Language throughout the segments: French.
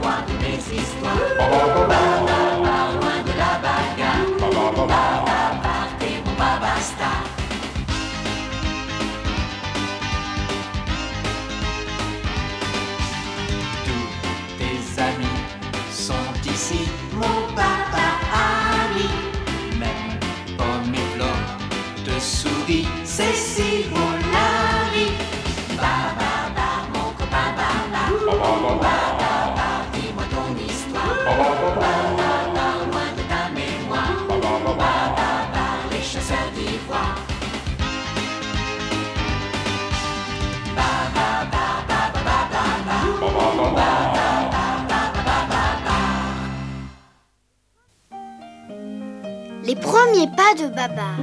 Roi de mes histoires. Loin de la bagarre. T'es mon baba star. Tous tes amis sont ici, mon papa ami. Même pomme et flore te sourit, c'est si beau la vie. Baba, mon copain, baba, dis-moi ton histoire. Baba, loin de ta mémoire. Baba, les chasseurs d'ivoire. Les premiers pas de Babar.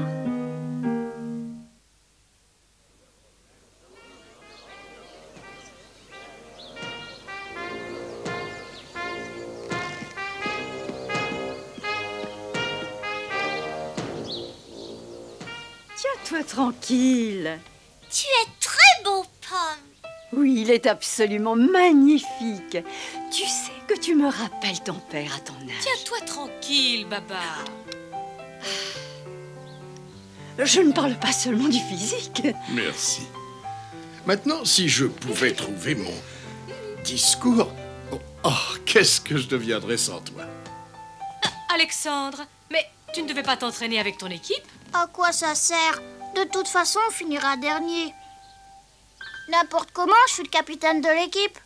Tiens-toi tranquille. Tu es très beau, Pomme. Oui, il est absolument magnifique. Tu sais que tu me rappelles ton père à ton âge. Tiens-toi tranquille, Babar. Je ne parle pas seulement du physique. Merci. Maintenant, si je pouvais trouver mon discours... Oh, qu'est-ce que je deviendrais sans toi? Alexandre, mais tu ne devais pas t'entraîner avec ton équipe? À quoi ça sert? De toute façon, on finira dernier. N'importe comment, je suis le capitaine de l'équipe.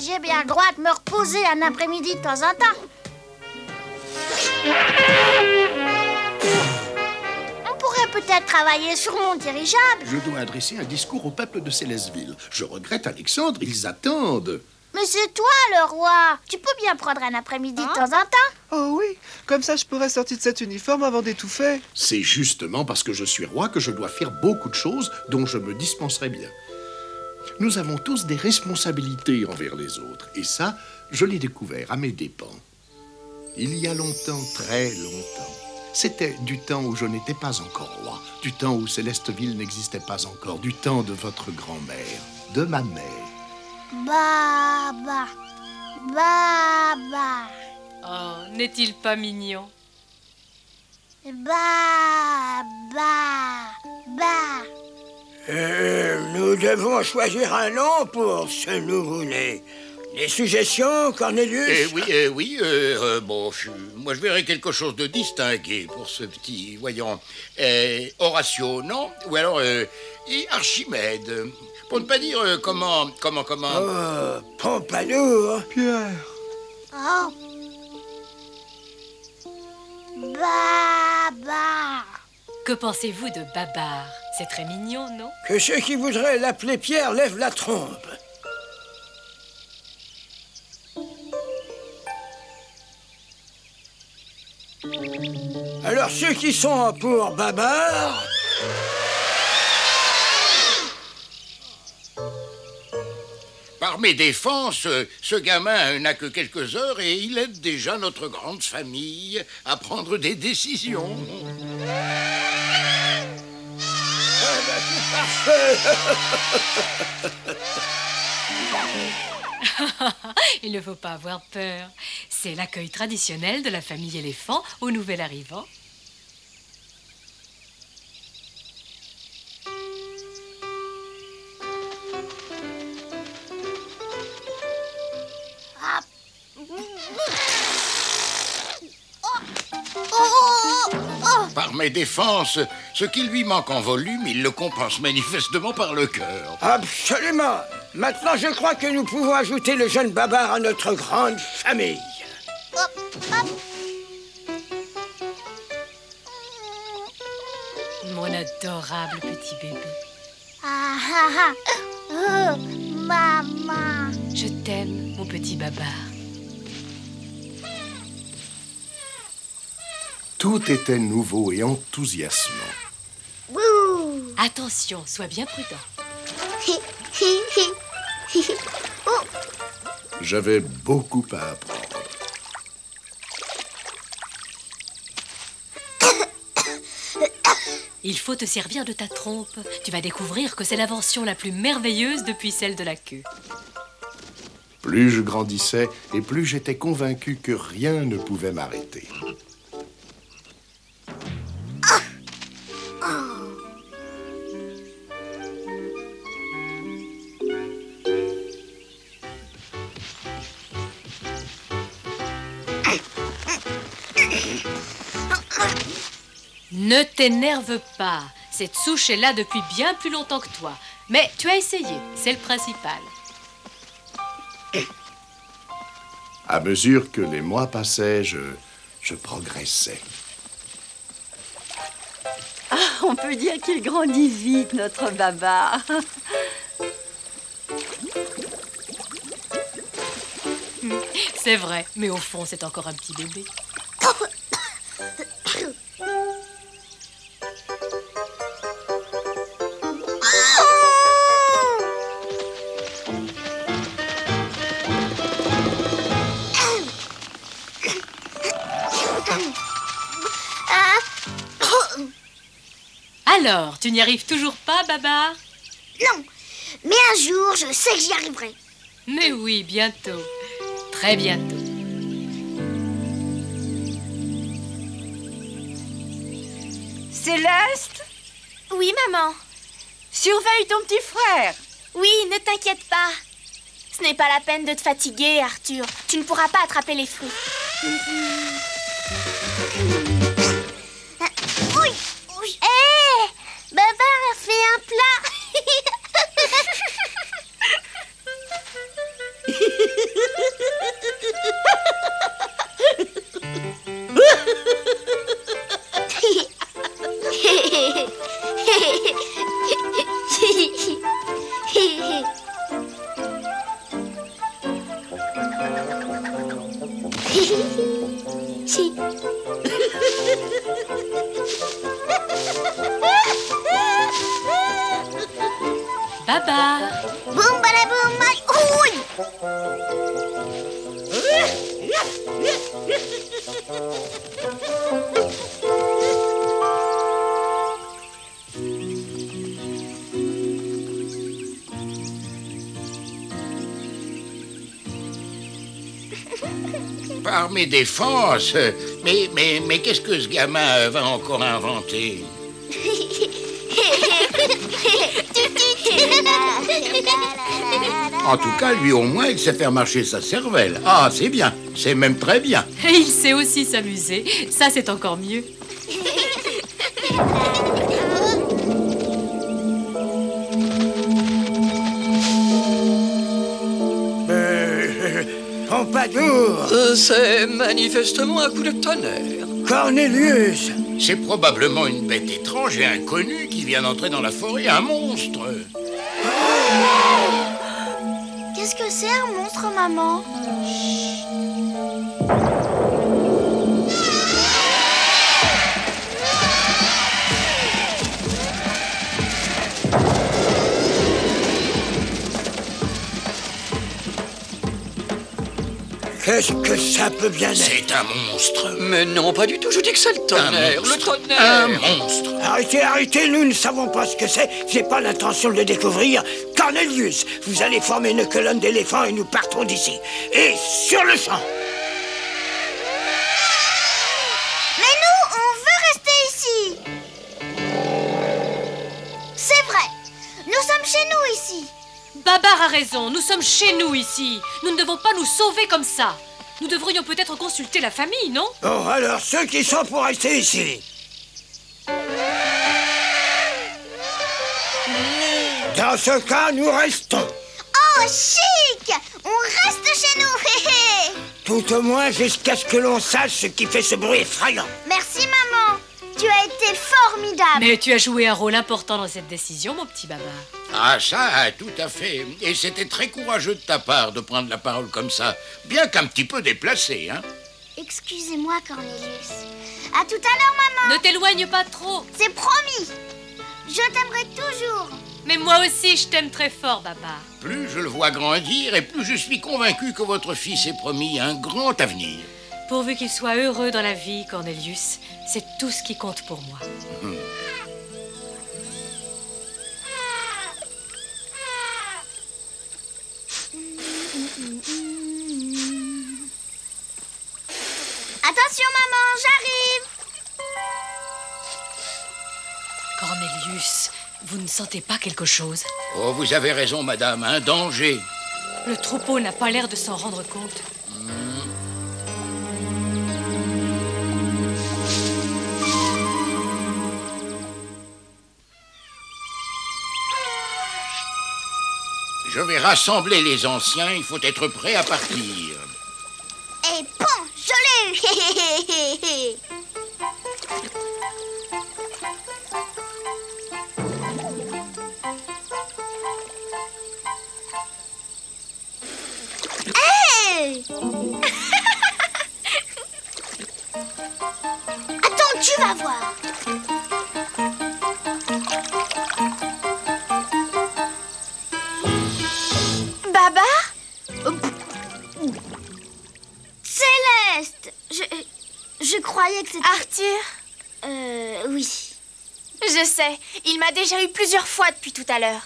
J'ai bien le droit de me reposer un après-midi de temps en temps. On pourrait peut-être travailler sur mon dirigeable. Je dois adresser un discours au peuple de Célestville. Je regrette, Alexandre, ils attendent. Mais c'est toi le roi. Tu peux bien prendre un après-midi de temps en temps. Oh oui, comme ça je pourrais sortir de cet uniforme avant d'étouffer. C'est justement parce que je suis roi que je dois faire beaucoup de choses dont je me dispenserai bien. Nous avons tous des responsabilités envers les autres. Et ça, je l'ai découvert à mes dépens. Il y a longtemps, très longtemps. C'était du temps où je n'étais pas encore roi, du temps où Célestville n'existait pas encore, du temps de votre grand-mère, de ma mère. Baba, Baba, Oh, n'est-il pas mignon? Baba, Baba. Nous devons choisir un nom pour ce nouveau-né. Des suggestions, Cornelius? Oui, moi je verrais quelque chose de distingué pour ce petit, voyons, Horatio, non? Ou alors, Archimède, pour ne pas dire comment... Oh, Pompadour. Pierre. Oh. Baba. Que pensez-vous de Babar? C'est très mignon, non? Que ceux qui voudraient l'appeler Pierre lèvent la trompe. Alors ceux qui sont pour Babar... Par mes défenses, ce gamin n'a que quelques heures et il aide déjà notre grande famille à prendre des décisions. C'est parfait. Il ne faut pas avoir peur. C'est l'accueil traditionnel de la famille éléphant au nouvel arrivant. Par mes défenses, ce qui lui manque en volume, il le compense manifestement par le cœur. Absolument. Maintenant, je crois que nous pouvons ajouter le jeune Babar à notre grande famille. Mon adorable petit bébé. Maman. Je t'aime, mon petit Babar. Tout était nouveau et enthousiasmant. Wouh. Attention, sois bien prudent. J'avais beaucoup à apprendre. il faut te servir de ta trompe. Tu vas découvrir que c'est l'invention la plus merveilleuse depuis celle de la queue. Plus je grandissais et plus j'étais convaincu que rien ne pouvait m'arrêter. Ne t'énerve pas. Cette souche est là depuis bien plus longtemps que toi. Mais tu as essayé, c'est le principal. À mesure que les mois passaient, je progressais. Ah, on peut dire qu'il grandit vite, notre Babar. C'est vrai, mais au fond, c'est encore un petit bébé. Alors, tu n'y arrives toujours pas, Babar? Non, mais un jour, je sais que j'y arriverai. Mais oui, bientôt. Très bientôt. Céleste, Oui, maman. surveille ton petit frère. Oui, ne t'inquiète pas. Ce n'est pas la peine de te fatiguer, Arthur. Tu ne pourras pas attraper les fruits. Oui, oui. Hé, Babar a fait un plat. Babar. Boum balaboum, oui. Par mes défenses, mais qu'est-ce que ce gamin va encore inventer? En tout cas, lui au moins, il sait faire marcher sa cervelle. Ah, c'est bien, c'est même très bien. Et il sait aussi s'amuser. Ça, c'est encore mieux. Pompadour, C'est manifestement un coup de tonnerre. Cornelius, C'est probablement une bête étrange et inconnue qui vient d'entrer dans la forêt, un monstre. Qu'est-ce que c'est un monstre, maman? qu'est-ce que ça peut bien être? C'est un monstre. Mais non, pas du tout, je dis que c'est le tonnerre. Le tonnerre. Un monstre. Arrêtez, arrêtez, nous ne savons pas ce que c'est. J'ai pas l'intention de le découvrir. Cornelius, vous allez former une colonne d'éléphants et nous partons d'ici. Et sur le champ. Mais nous, on veut rester ici. C'est vrai. Nous sommes chez nous ici. Babar a raison, nous sommes chez nous ici. Nous ne devons pas nous sauver comme ça. Nous devrions peut-être consulter la famille, non? Bon, alors, ceux qui sont pour rester ici. Dans ce cas, nous restons. Oh, chic! On reste chez nous. Hé, hé. Tout au moins jusqu'à ce que l'on sache ce qui fait ce bruit effrayant. Merci, maman. Tu as été formidable. Mais tu as joué un rôle important dans cette décision, mon petit Babar. Ah ça, tout à fait. Et c'était très courageux de ta part de prendre la parole comme ça. Bien qu'un petit peu déplacé, hein. Excusez-moi, Cornelius. À tout à l'heure, maman. Ne t'éloigne pas trop. C'est promis. Je t'aimerai toujours. Mais moi aussi, je t'aime très fort, Babar. Plus je le vois grandir et plus je suis convaincu que votre fils est promis un grand avenir. Pourvu qu'il soit heureux dans la vie, Cornelius, c'est tout ce qui compte pour moi. Attention, maman, j'arrive. Cornelius, vous ne sentez pas quelque chose? Oh, vous avez raison, madame, un danger. Le troupeau n'a pas l'air de s'en rendre compte. Je vais rassembler les anciens, il faut être prêt à partir. Et bon, je l'ai eu. Hey! Attends, tu vas voir. Baba? Céleste! Je croyais que c'était... Arthur? Oui. Je sais, il m'a déjà eu plusieurs fois depuis tout à l'heure.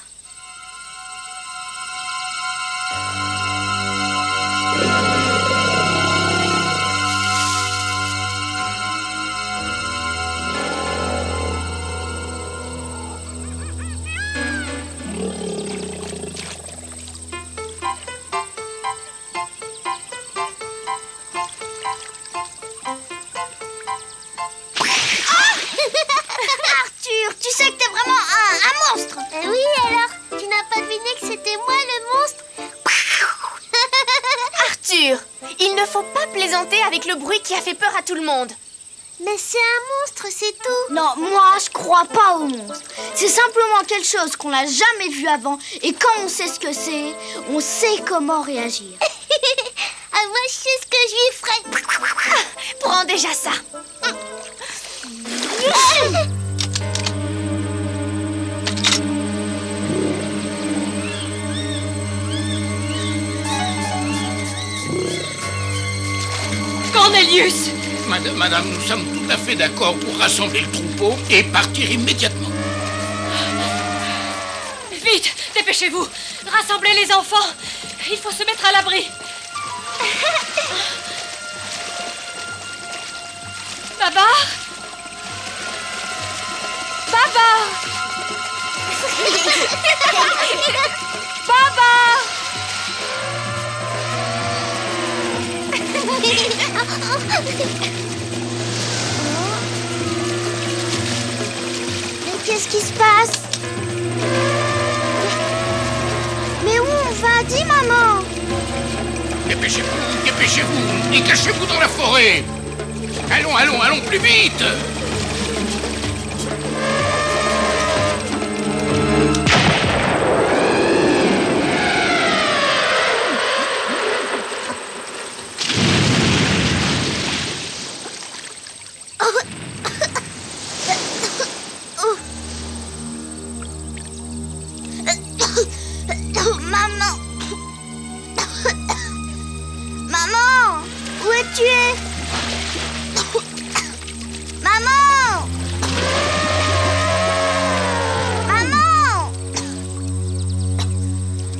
Arthur, tu sais que t'es vraiment un monstre. Oui, alors, tu n'as pas deviné que c'était moi le monstre? Arthur, il ne faut pas plaisanter avec le bruit qui a fait peur à tout le monde. Mais c'est un monstre, c'est tout. Non, moi, je crois pas au monstre. C'est simplement quelque chose qu'on n'a jamais vu avant. Et quand on sait ce que c'est, on sait comment réagir. Ah, moi, je sais ce que je lui ferais. Prends déjà ça. Cornelius! Madame, nous sommes tout à fait d'accord pour rassembler le troupeau et partir immédiatement. Vite, dépêchez-vous. Rassemblez les enfants. Il faut se mettre à l'abri. Baba? Baba? Baba? Mais qu'est-ce qui se passe? Mais où on va? Dis, maman. Dépêchez-vous et cachez-vous dans la forêt. Allons, plus vite. Maman. Maman, où es-tu? Maman. Maman.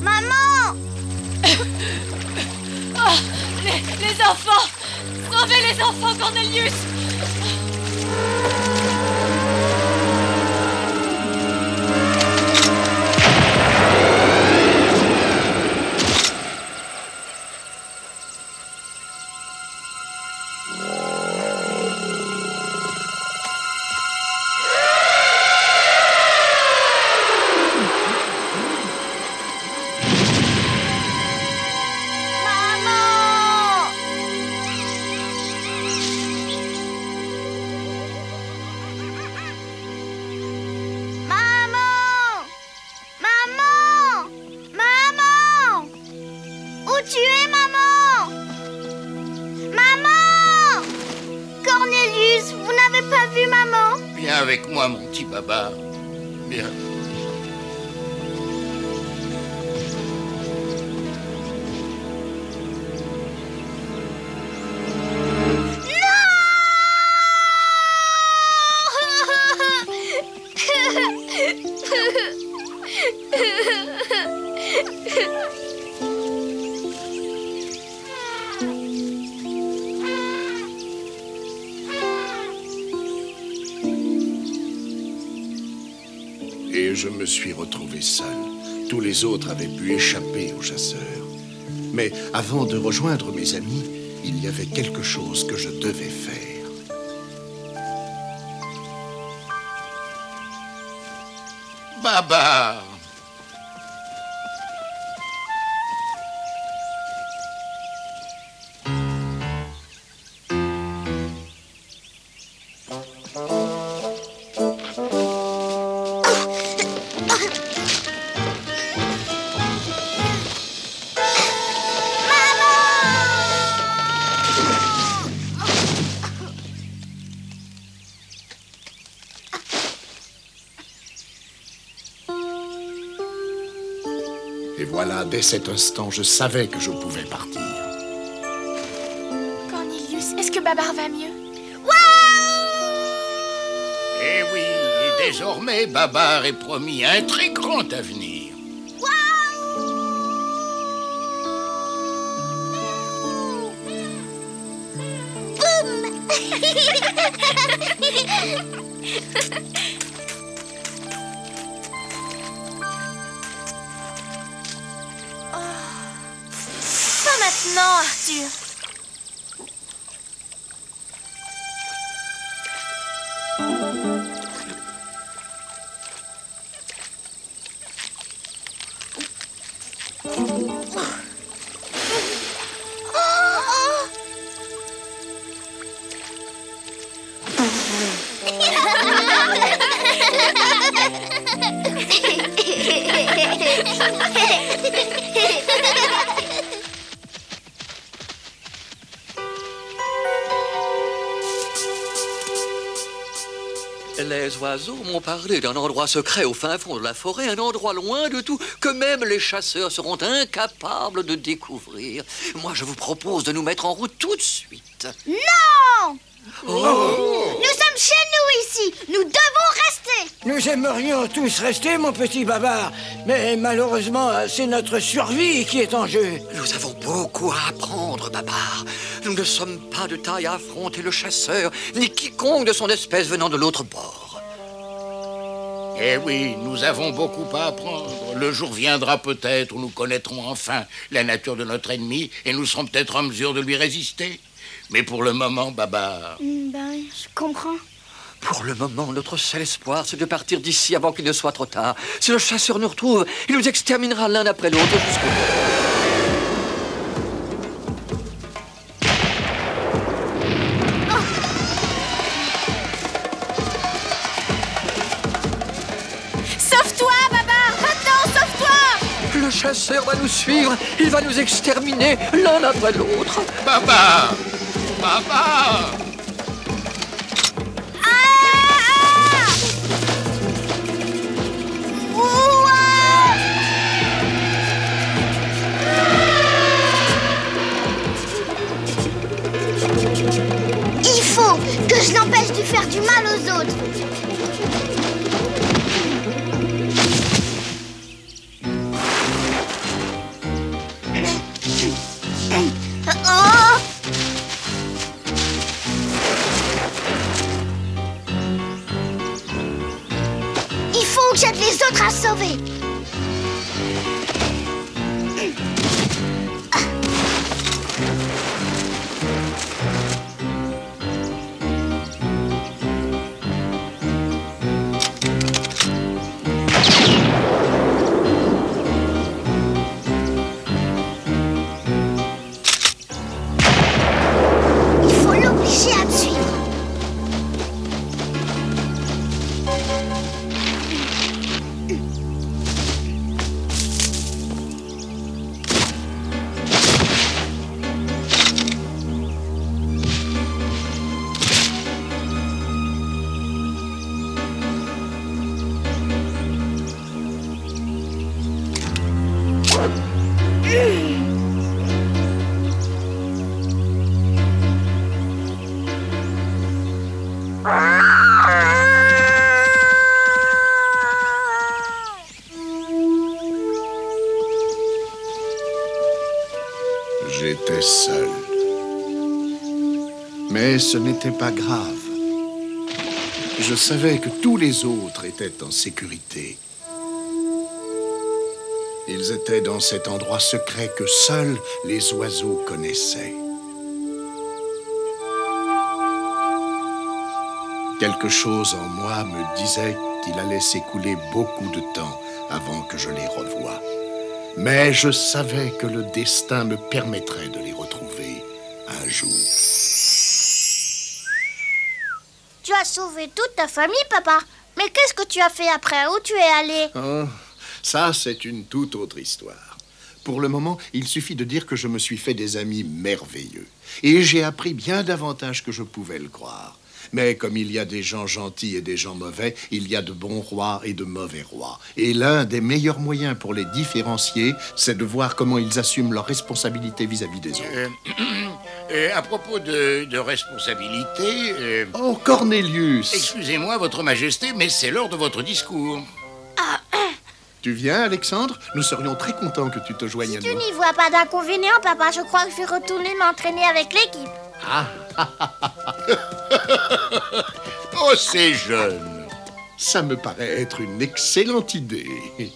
Maman. Oh, les enfants! Sauvez les enfants, Cornelius! Tu es, maman? Maman! Cornelius, vous n'avez pas vu maman? Viens avec moi, mon petit baba. Viens. je me suis retrouvé seul. Tous les autres avaient pu échapper aux chasseurs. Mais avant de rejoindre mes amis, il y avait quelque chose que je devais faire. Babar! Et voilà, dès cet instant, je savais que je pouvais partir. Cornelius, est-ce que Babar va mieux? Eh oui, et désormais, Babar est promis un très grand avenir. Pas maintenant, Arthur. Les oiseaux m'ont parlé d'un endroit secret au fin fond de la forêt, un endroit loin de tout, que même les chasseurs seront incapables de découvrir. Moi, je vous propose de nous mettre en route tout de suite. Non! Oh! Nous sommes chez nous ici. Nous devons rester. Nous aimerions tous rester, mon petit Babar. Mais malheureusement, c'est notre survie qui est en jeu. Nous avons beaucoup à apprendre, Babar. Nous ne sommes pas de taille à affronter le chasseur, ni quiconque de son espèce venant de l'autre bord. Eh oui, nous avons beaucoup à apprendre. Le jour viendra peut-être où nous connaîtrons enfin la nature de notre ennemi et nous serons peut-être en mesure de lui résister. Mais pour le moment, Babar... Je comprends. Pour le moment, notre seul espoir, c'est de partir d'ici avant qu'il ne soit trop tard. Si le chasseur nous retrouve, il nous exterminera l'un après l'autre jusqu'au bout. Le chasseur va nous suivre, il va nous exterminer l'un après l'autre. Babar! Babar! Il faut que je l'empêche de faire du mal aux autres. Il faut que j'aide les autres à sauver. Il faut l'obliger à me suivre. J'étais seul. Mais ce n'était pas grave. Je savais que tous les autres étaient en sécurité. Ils étaient dans cet endroit secret que seuls les oiseaux connaissaient. Quelque chose en moi me disait qu'il allait s'écouler beaucoup de temps avant que je les revoie. Mais je savais que le destin me permettrait de les retrouver un jour. Tu as sauvé toute ta famille, papa. Mais qu'est-ce que tu as fait après? Où tu es allé? Oh, ça, c'est une toute autre histoire. Pour le moment, il suffit de dire que je me suis fait des amis merveilleux. Et j'ai appris bien davantage que je pouvais le croire. Mais comme il y a des gens gentils et des gens mauvais, il y a de bons rois et de mauvais rois. Et l'un des meilleurs moyens pour les différencier, c'est de voir comment ils assument leurs responsabilités vis-à-vis des autres. À propos de responsabilité... Oh, Cornelius! Excusez-moi, Votre Majesté, mais c'est l'heure de votre discours. Tu viens, Alexandre? Nous serions très contents que tu te joignes à nous. Tu n'y vois pas d'inconvénient, papa. Je crois que je vais retourner m'entraîner avec l'équipe. Ah. Oh, c'est jeune. Ça me paraît être une excellente idée.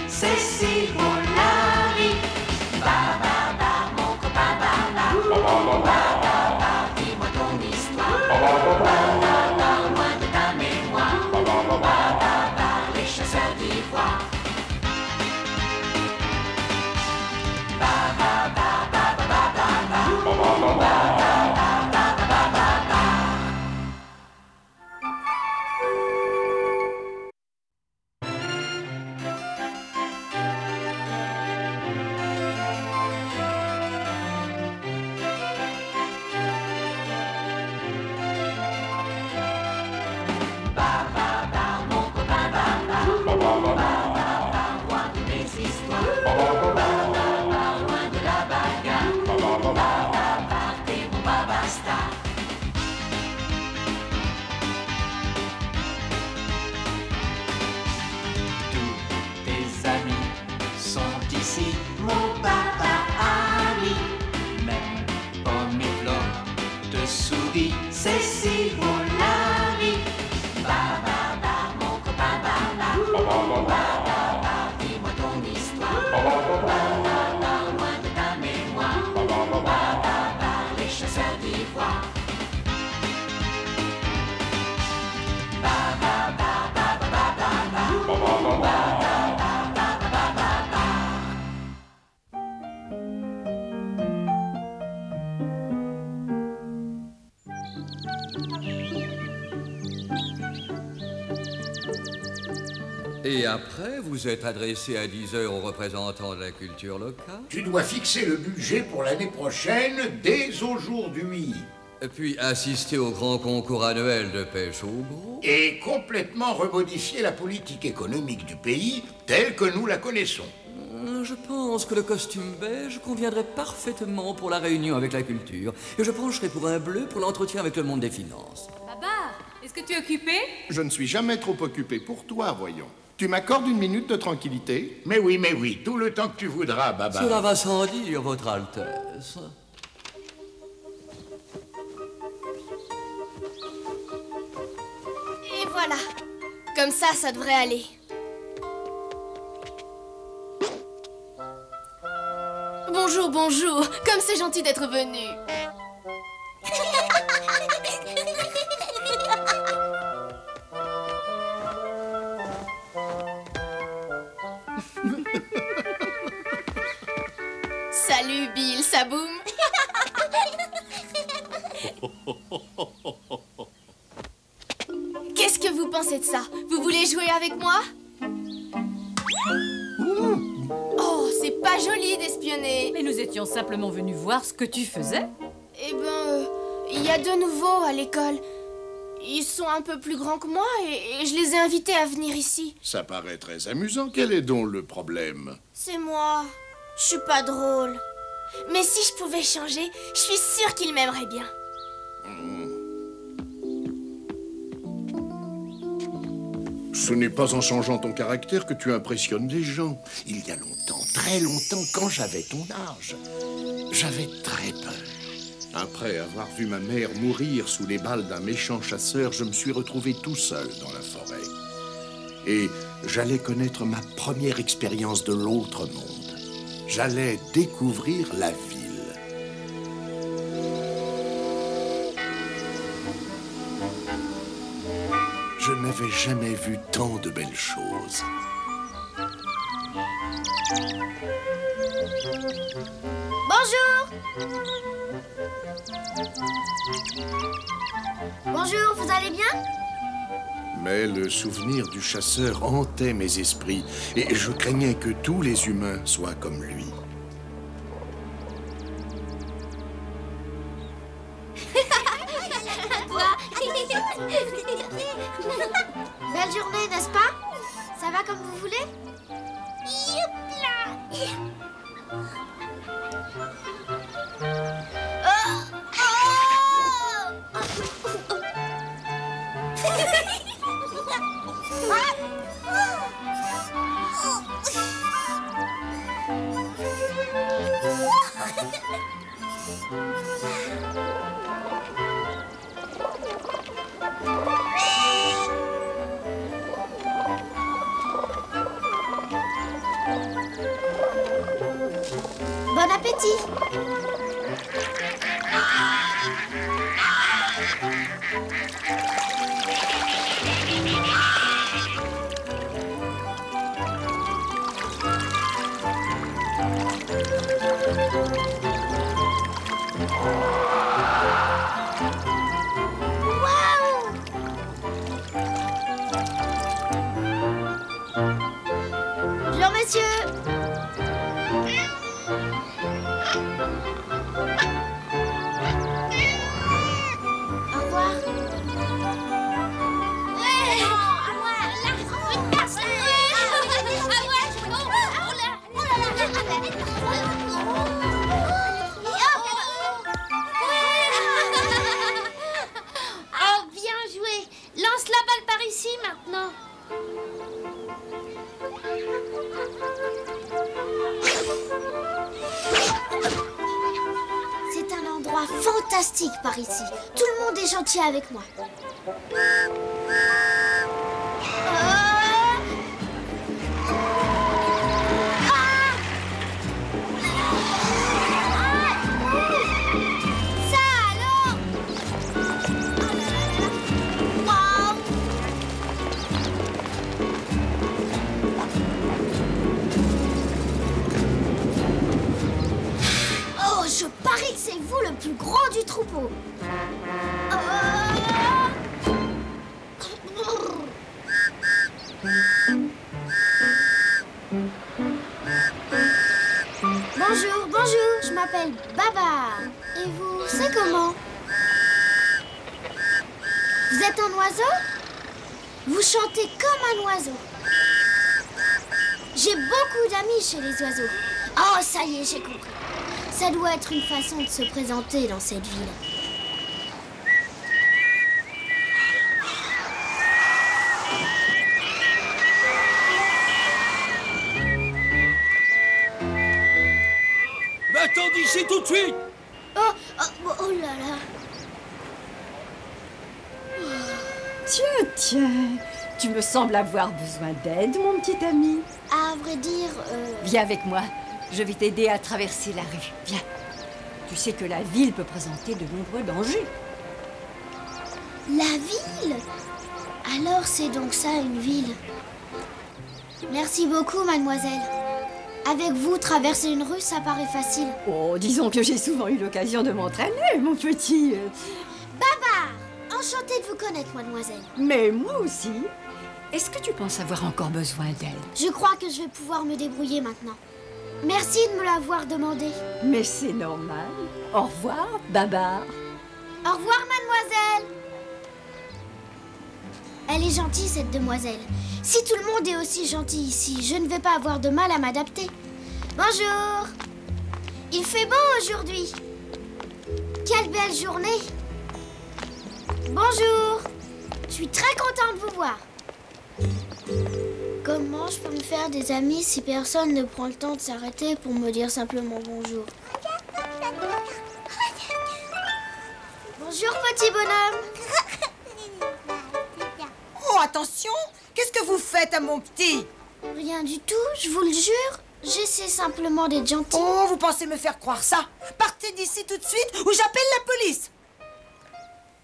C'est si beau la vie. Ba ba ba, mon copain, ba ba. Ba ba ba, dis-moi ton histoire. Ba ba ba, loin de ta mémoire. Ba ba ba, les chasseurs d'ivoire. Ba ba ba, ba ba ba ba ba. Ba ba ba ba ba ba ba ba. Mon papa ami, même pommes et fleurs de souris, c'est si beau la vie. Ba ba ba, mon copain, ba ba. Ba ba ba, dis-moi ton histoire. Ba ba ba, loin de ta mémoire. Ba ba ba, les chasseurs d'ivoire. Ba ba ba ba ba ba ba. Ba ba ba ba ba. Et après, vous êtes adressé à 10 heures aux représentants de la culture locale. Tu dois fixer le budget pour l'année prochaine dès aujourd'hui. Puis assister au grand concours annuel de pêche au gros. Et complètement remodifier la politique économique du pays telle que nous la connaissons. Je pense que le costume beige conviendrait parfaitement pour la réunion avec la culture. Et je pencherai pour un bleu pour l'entretien avec le monde des finances. Papa, est-ce que tu es occupé? Je ne suis jamais trop occupé pour toi, voyons. Tu m'accordes une minute de tranquillité? Mais oui, tout le temps que tu voudras, Baba. Cela va sans dire, Votre Altesse. Et voilà. Comme ça devrait aller. Bonjour. Comme c'est gentil d'être venu. Salut Bill, ça boum. Qu'est-ce que vous pensez de ça? Vous voulez jouer avec moi? Oh, c'est pas joli d'espionner. Mais nous étions simplement venus voir ce que tu faisais. Eh ben, il y a deux nouveaux à l'école. Ils sont un peu plus grands que moi et je les ai invités à venir ici. Ça paraît très amusant. Quel est donc le problème? C'est moi. Je suis pas drôle. Mais si je pouvais changer, je suis sûre qu'ils m'aimeraient bien. Ce n'est pas en changeant ton caractère que tu impressionnes les gens. Il y a longtemps, très longtemps, quand j'avais ton âge, j'avais très peur. Après avoir vu ma mère mourir sous les balles d'un méchant chasseur, je me suis retrouvé tout seul dans la forêt. Et j'allais connaître ma première expérience de l'autre monde. J'allais découvrir la ville. Je n'avais jamais vu tant de belles choses. Bonjour! Bonjour, vous allez bien? Mais le souvenir du chasseur hantait mes esprits et je craignais que tous les humains soient comme lui. Belle journée, n'est-ce pas? Ça va comme vous voulez? Bon appétit! Bonjour, messieurs! Au revoir. Oh, bien joué. Lance la balle par ici maintenant. C'est un endroit fantastique par ici. Tout le monde est gentil avec moi. Ça alors? Waouh! Oh, je parie que c'est vous le plus grand du troupeau. Bonjour, bonjour, je m'appelle Baba. Et vous, c'est comment? Vous êtes un oiseau? Vous chantez comme un oiseau. J'ai beaucoup d'amis chez les oiseaux. Oh, ça y est, j'ai compris. Ça doit être une façon de se présenter dans cette ville. Va-t'en d'ici tout de suite! Oh là là. Tiens, tu me sembles avoir besoin d'aide, mon petit ami. À vrai dire, Viens avec moi, je vais t'aider à traverser la rue. Viens. Tu sais que la ville peut présenter de nombreux dangers. la ville? Alors c'est donc ça une ville. Merci beaucoup, mademoiselle. Avec vous, traverser une rue, ça paraît facile. Oh, disons que j'ai souvent eu l'occasion de m'entraîner, mon petit... Babar! Enchantée de vous connaître, mademoiselle. Mais moi aussi. Est-ce que tu penses avoir encore besoin d'elle? Je crois que je vais pouvoir me débrouiller maintenant. Merci de me l'avoir demandé. Mais c'est normal. Au revoir, Babar. Au revoir, mademoiselle. Elle est gentille, cette demoiselle. Si tout le monde est aussi gentil ici, je ne vais pas avoir de mal à m'adapter. Bonjour. Il fait beau aujourd'hui. Quelle belle journée. Bonjour. Je suis très contente de vous voir. Comment je peux me faire des amis si personne ne prend le temps de s'arrêter pour me dire simplement bonjour? Bonjour, petit bonhomme. Oh, attention! Qu'est-ce que vous faites à mon petit? Rien du tout, je vous le jure. J'essaie simplement d'être gentil. Oh, vous pensez me faire croire ça? Partez d'ici tout de suite ou j'appelle la police!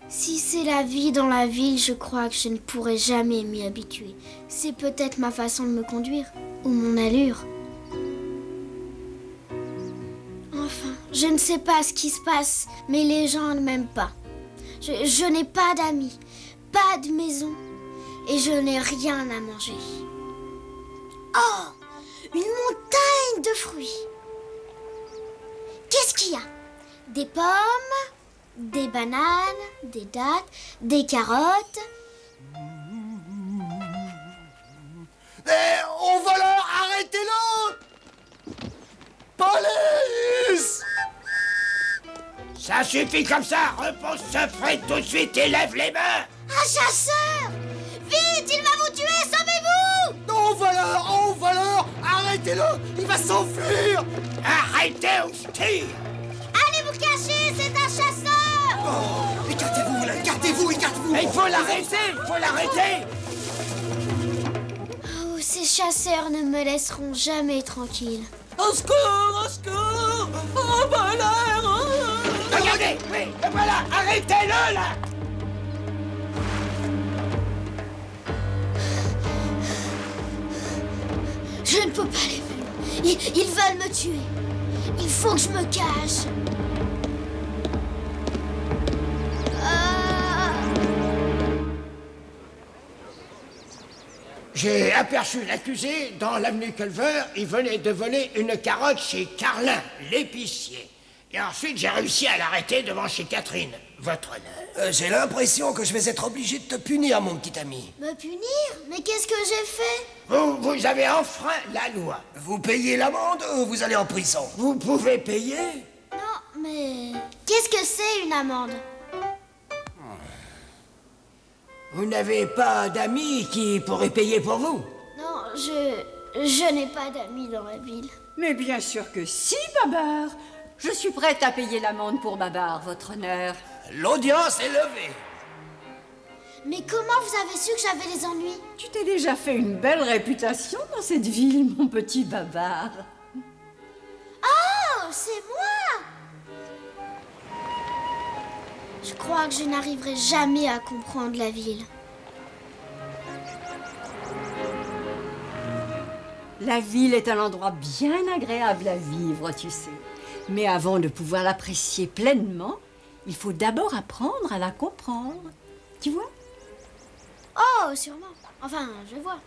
Si c'est la vie dans la ville, je crois que je ne pourrai jamais m'y habituer. C'est peut-être ma façon de me conduire, ou mon allure. Enfin, je ne sais pas ce qui se passe, mais les gens ne m'aiment pas. Je n'ai pas d'amis, pas de maison, et je n'ai rien à manger. Oh, une montagne de fruits. Qu'est-ce qu'il y a? Des pommes, des bananes, des dattes, des carottes. Au voleur, arrêtez-le! Police! Ça suffit comme ça, repose ce frais tout de suite et lève les mains! Un chasseur! Vite, il va vous tuer, sauvez-vous! Au voleur, arrêtez-le! Il va s'enfuir! Arrêtez ou je tire! Allez vous cacher, c'est un chasseur! Oh, écartez-vous, là, écartez-vous! Il faut l'arrêter! Oh, ces chasseurs ne me laisseront jamais tranquille. Au secours! Oh, bonheur! Regardez, oui, voilà, arrêtez-le, là! Je ne peux pas les vaincre. Ils veulent me tuer. Il faut que je me cache. J'ai aperçu l'accusé dans l'avenue Culver. Il venait de voler une carotte chez Carlin, l'épicier. Et ensuite, j'ai réussi à l'arrêter devant chez Catherine, votre honneur. J'ai l'impression que je vais être obligé de te punir, mon petit ami. Me punir? Mais qu'est-ce que j'ai fait? Vous avez enfreint la loi. Vous payez l'amende ou vous allez en prison? Vous pouvez payer? Non, mais... Qu'est-ce que c'est une amende? Vous n'avez pas d'amis qui pourraient payer pour vous? Non, je n'ai pas d'amis dans la ville. Mais bien sûr que si, Babar. Je suis prête à payer l'amende pour Babar, votre honneur. L'audience est levée. Mais comment vous avez su que j'avais des ennuis? Tu t'es déjà fait une belle réputation dans cette ville, mon petit Babar. Oh, c'est moi! Je crois que je n'arriverai jamais à comprendre la ville. La ville est un endroit bien agréable à vivre, tu sais. Mais avant de pouvoir l'apprécier pleinement, il faut d'abord apprendre à la comprendre. Tu vois? Oh, sûrement. Enfin, je vois.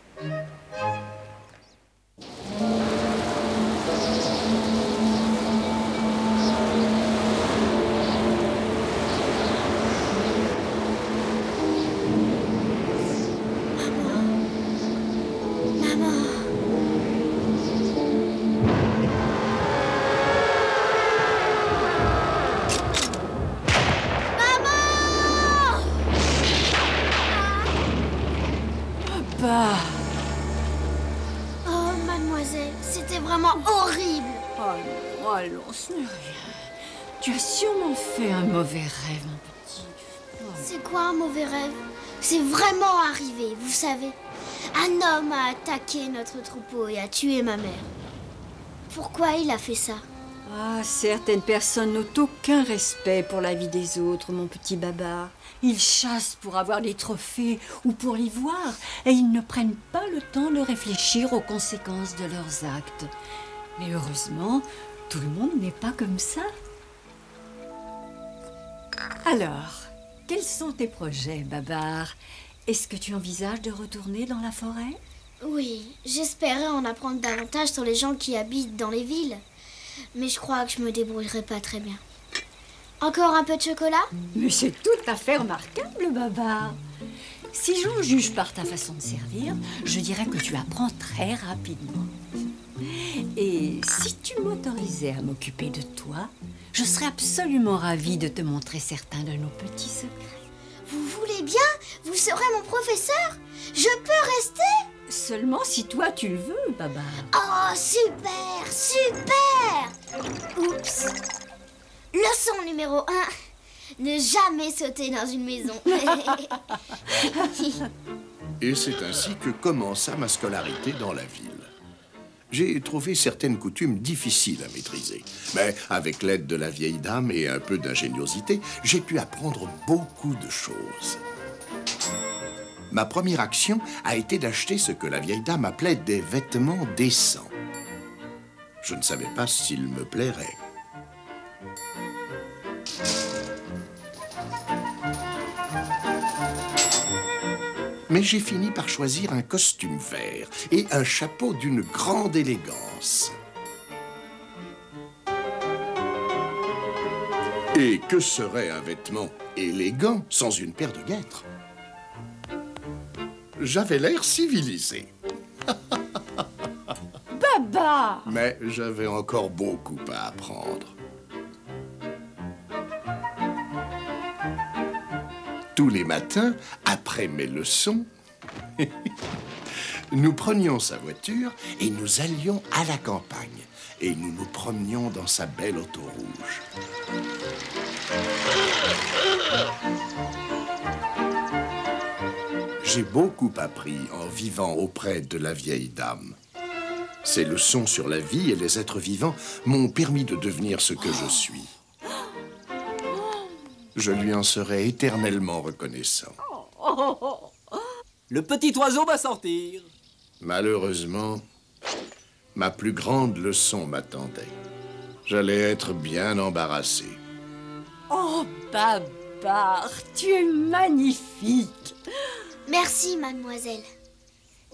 Oh, mademoiselle, c'était vraiment horrible. Oh non, allons, ce n'est rien. Tu as sûrement fait un mauvais rêve, mon petit. Oh. C'est quoi un mauvais rêve? C'est vraiment arrivé, vous savez. Un homme a attaqué notre troupeau et a tué ma mère. Pourquoi il a fait ça? Ah, certaines personnes n'ont aucun respect pour la vie des autres, mon petit Babar. Ils chassent pour avoir des trophées ou pour les voir, et ils ne prennent pas le temps de réfléchir aux conséquences de leurs actes. Mais heureusement, tout le monde n'est pas comme ça. Alors, quels sont tes projets, Babar? Est-ce que tu envisages de retourner dans la forêt? Oui, j'espérais en apprendre davantage sur les gens qui habitent dans les villes. Mais je crois que je me débrouillerai pas très bien. Encore un peu de chocolat? Mais c'est tout à fait remarquable, Babar. Si j'en juge par ta façon de servir, je dirais que tu apprends très rapidement. Et si tu m'autorisais à m'occuper de toi, je serais absolument ravie de te montrer certains de nos petits secrets. Vous voulez bien? Vous serez mon professeur? Je peux rester? Seulement si toi tu le veux, Babar. Oh, super, super! Oups. Leçon numéro 1. Ne jamais sauter dans une maison. Et c'est ainsi que commença ma scolarité dans la ville. J'ai trouvé certaines coutumes difficiles à maîtriser. Mais avec l'aide de la vieille dame et un peu d'ingéniosité, j'ai pu apprendre beaucoup de choses. Ma première action a été d'acheter ce que la vieille dame appelait des vêtements décents. Je ne savais pas s'ils me plairaient. Mais j'ai fini par choisir un costume vert et un chapeau d'une grande élégance. Et que serait un vêtement élégant sans une paire de guêtres? J'avais l'air civilisé. Baba! Mais j'avais encore beaucoup à apprendre. Tous les matins, après mes leçons, nous prenions sa voiture et nous allions à la campagne. Et nous nous promenions dans sa belle auto rouge. J'ai beaucoup appris en vivant auprès de la vieille dame. Ses leçons sur la vie et les êtres vivants m'ont permis de devenir ce que je suis. Je lui en serai éternellement reconnaissant. Le petit oiseau va sortir. Malheureusement, ma plus grande leçon m'attendait. J'allais être bien embarrassé. Oh, Babar, tu es magnifique. Merci, mademoiselle.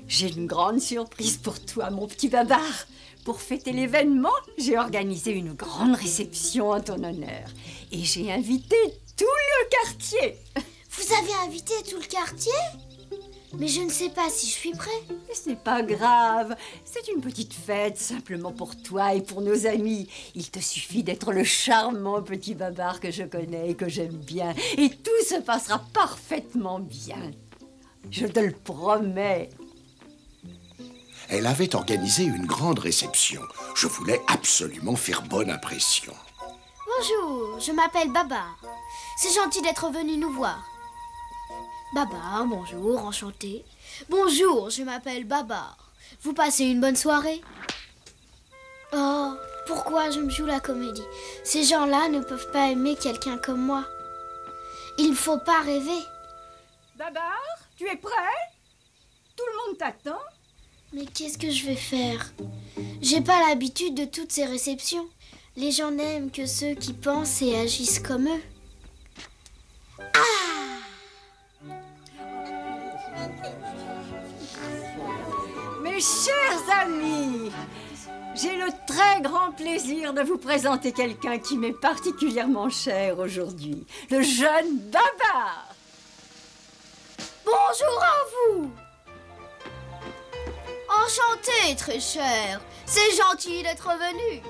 J'ai une grande surprise pour toi, mon petit Babar. Pour fêter l'événement, j'ai organisé une grande réception en ton honneur. Et j'ai invité tout le quartier. Vous avez invité tout le quartier? Mais je ne sais pas si je suis prêt. Mais ce n'est pas grave. C'est une petite fête simplement pour toi et pour nos amis. Il te suffit d'être le charmant petit Babar que je connais et que j'aime bien. Et tout se passera parfaitement bien. Je te le promets. Elle avait organisé une grande réception. Je voulais absolument faire bonne impression. Bonjour, je m'appelle Babar. C'est gentil d'être venu nous voir. Babar, bonjour, enchanté. Bonjour, je m'appelle Babar. Vous passez une bonne soirée? Oh, pourquoi je me joue la comédie? Ces gens-là ne peuvent pas aimer quelqu'un comme moi. Il ne faut pas rêver. Babar, tu es prêt? Tout le monde t'attend? Mais qu'est-ce que je vais faire? J'ai pas l'habitude de toutes ces réceptions. Les gens n'aiment que ceux qui pensent et agissent comme eux. Mes chers amis, j'ai le très grand plaisir de vous présenter quelqu'un qui m'est particulièrement cher aujourd'hui, le jeune Babar. Bonjour à vous. Enchanté, très cher. C'est gentil d'être venu.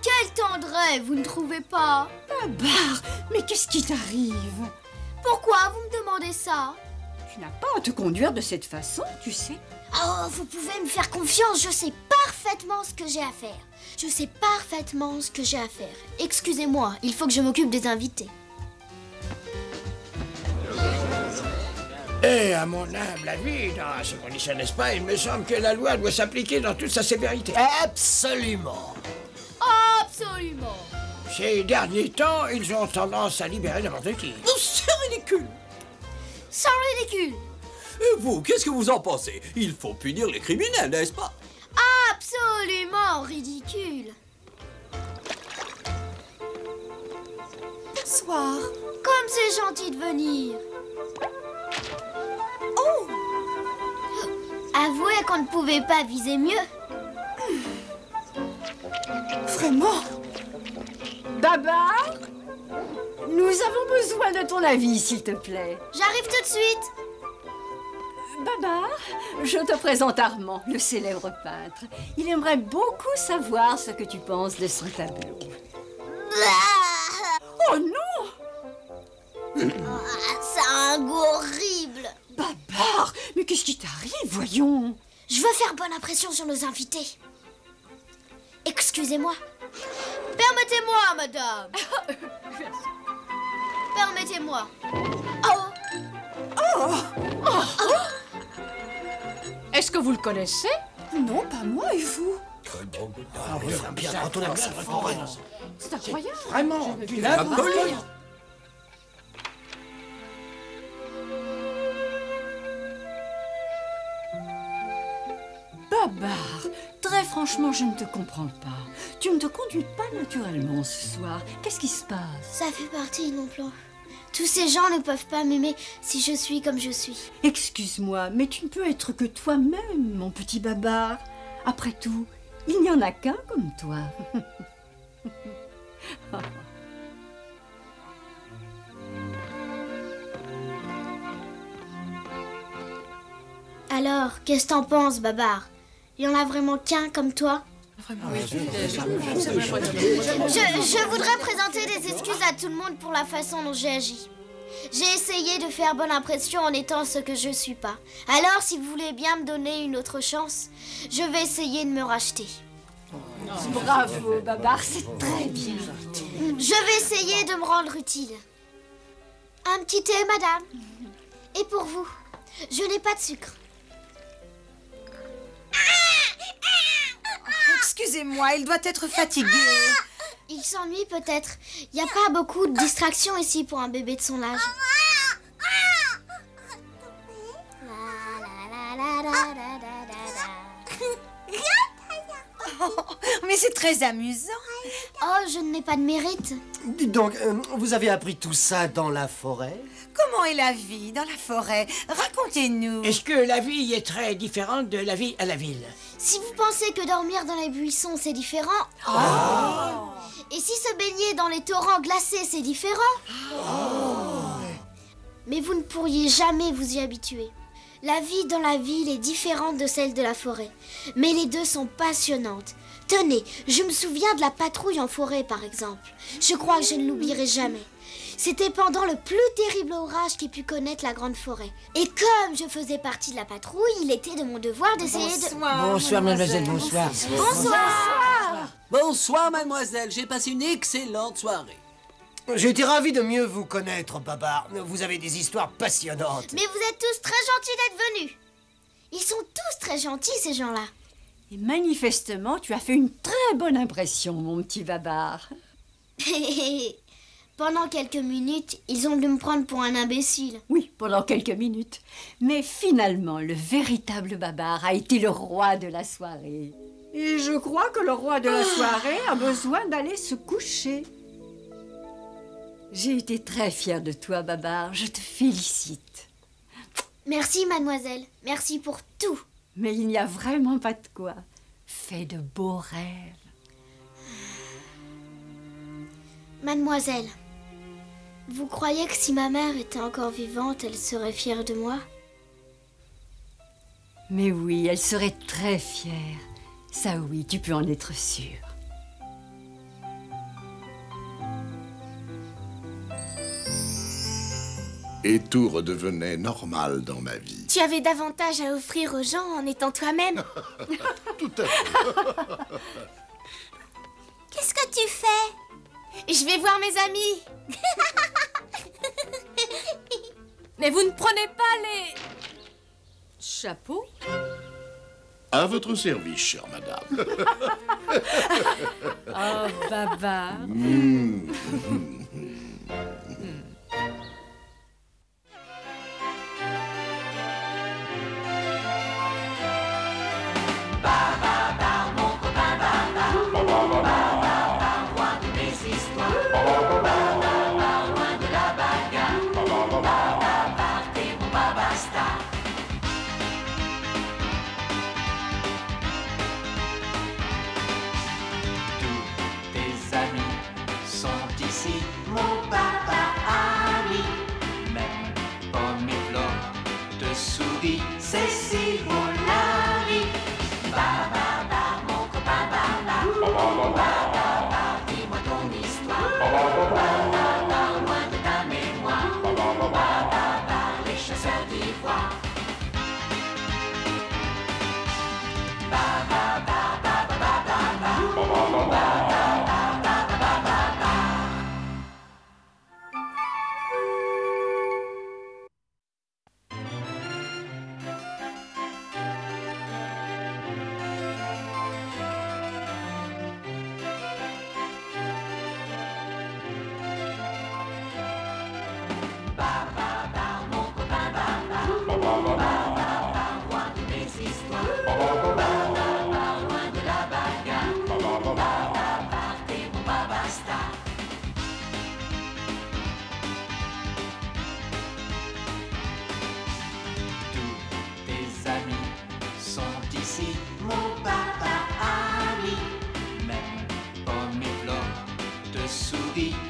Quel tendret, vous ne trouvez pas? Babar, mais qu'est-ce qui t'arrive? Pourquoi vous me demandez ça? Tu n'as pas à te conduire de cette façon, tu sais. Oh, vous pouvez me faire confiance, je sais parfaitement ce que j'ai à faire. Je sais parfaitement ce que j'ai à faire. Excusez-moi, il faut que je m'occupe des invités. Et à mon humble avis, dans ces conditions, n'est-ce pas, il me semble que la loi doit s'appliquer dans toute sa sévérité. Absolument. Absolument. Ces derniers temps, ils ont tendance à libérer n'importe qui. Oh, c'est ridicule. C'est ridicule. Et vous, qu'est-ce que vous en pensez? Il faut punir les criminels, n'est-ce pas? absolument ridicule. Bonsoir. Comme c'est gentil de venir. Oh! Avouez qu'on ne pouvait pas viser mieux. Vraiment? Babar, nous avons besoin de ton avis, s'il te plaît. J'arrive tout de suite. Babar, je te présente Armand, le célèbre peintre. Il aimerait beaucoup savoir ce que tu penses de son tableau. Oh non! Ça a un goût horrible. Babar, mais qu'est-ce qui t'arrive, voyons? Je veux faire bonne impression sur nos invités. Excusez-moi. Permettez-moi, madame. Permettez-moi. Est-ce que vous le connaissez? Non, pas moi, et vous? Bien retourner dans la forêt. C'est incroyable. Vraiment, Je la ne- police. Babar, très franchement, je ne te comprends pas. Tu ne te conduis pas naturellement ce soir. Qu'est-ce qui se passe? Ça fait partie de mon plan. Tous ces gens ne peuvent pas m'aimer si je suis comme je suis. Excuse-moi, mais tu ne peux être que toi-même, mon petit Babar. Après tout, il n'y en a qu'un comme toi. Alors, qu'est-ce que t'en penses, Babar? Il y en a vraiment qu'un comme toi? Je voudrais présenter des excuses à tout le monde pour la façon dont j'ai agi. J'ai essayé de faire bonne impression en étant ce que je suis pas. Alors, si vous voulez bien me donner une autre chance, je vais essayer de me racheter. Bravo, Babar, c'est très bien. Je vais essayer de me rendre utile. Un petit thé, madame. Et pour vous, je n'ai pas de sucre. Excusez-moi, il doit être fatigué. Il s'ennuie peut-être. Il n'y a pas beaucoup de distractions ici pour un bébé de son âge. Mais c'est très amusant. Oh, je n'ai pas de mérite. Dites donc, vous avez appris tout ça dans la forêt? Comment est la vie dans la forêt? Racontez-nous. Est-ce que la vie y est très différente de la vie à la ville? Si vous pensez que dormir dans les buissons, c'est différent... Et si se baigner dans les torrents glacés, c'est différent... Mais vous ne pourriez jamais vous y habituer. La vie dans la ville est différente de celle de la forêt. Mais les deux sont passionnantes. Tenez, je me souviens de la patrouille en forêt, par exemple. Je crois que je ne l'oublierai jamais. C'était pendant le plus terrible orage qu'ait pu connaître la grande forêt. Et comme je faisais partie de la patrouille, il était de mon devoir d'essayer de... Bonsoir, mademoiselle, bonsoir. Bonsoir. Bonsoir, mademoiselle. J'ai passé une excellente soirée. J'ai été ravi de mieux vous connaître, Babar. Vous avez des histoires passionnantes. Mais vous êtes tous très gentils d'être venus. Ils sont tous très gentils, ces gens-là. Et manifestement, tu as fait une très bonne impression, mon petit Babar. Pendant quelques minutes, ils ont dû me prendre pour un imbécile. Oui, pendant quelques minutes. Mais finalement, le véritable Babar a été le roi de la soirée. Et je crois que le roi de la soirée a besoin d'aller se coucher. J'ai été très fière de toi, Babar. Je te félicite. Merci, mademoiselle. Merci pour tout. Mais il n'y a vraiment pas de quoi. Fais de beaux rêves. Mademoiselle, vous croyez que si ma mère était encore vivante, elle serait fière de moi? Mais oui, elle serait très fière. Ça oui, tu peux en être sûre. Et tout redevenait normal dans ma vie. Tu avais davantage à offrir aux gens en étant toi-même. Tout à fait. Qu'est-ce que tu fais? Je vais voir mes amis. Mais vous ne prenez pas les... Chapeau? À votre service, chère madame. Oh, Babar. Babar, mon ici mon papa ami. Même pommes et fleurs de souris, c'est si beau la vie. Baba, mon copain Baba, Baba, dis-moi ton histoire. Baba, loin de ta mémoire. Baba, les chasseurs d'ivoire.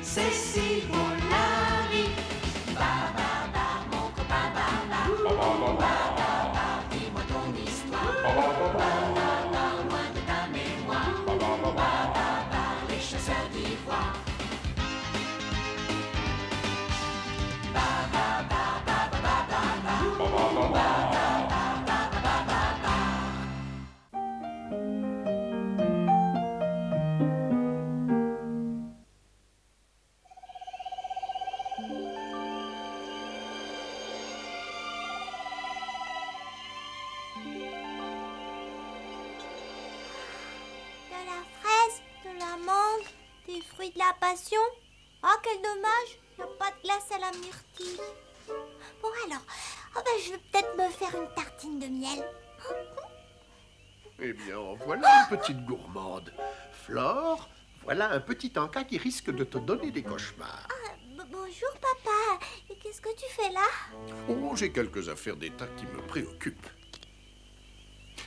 C'est si beau la vie. Baba, mon copain Baba, dis-moi ton histoire. Baba, loin de ta mémoire. Baba, les chasseurs d'ivoire. Des fruits de la passion. Oh, quel dommage, il n'y a pas de glace à la myrtille. Bon alors, je vais peut-être me faire une tartine de miel. Eh bien, voilà une petite gourmande. Flore, voilà un petit encas qui risque de te donner des cauchemars. Bonjour papa, et qu'est-ce que tu fais là? Oh, j'ai quelques affaires d'État qui me préoccupent.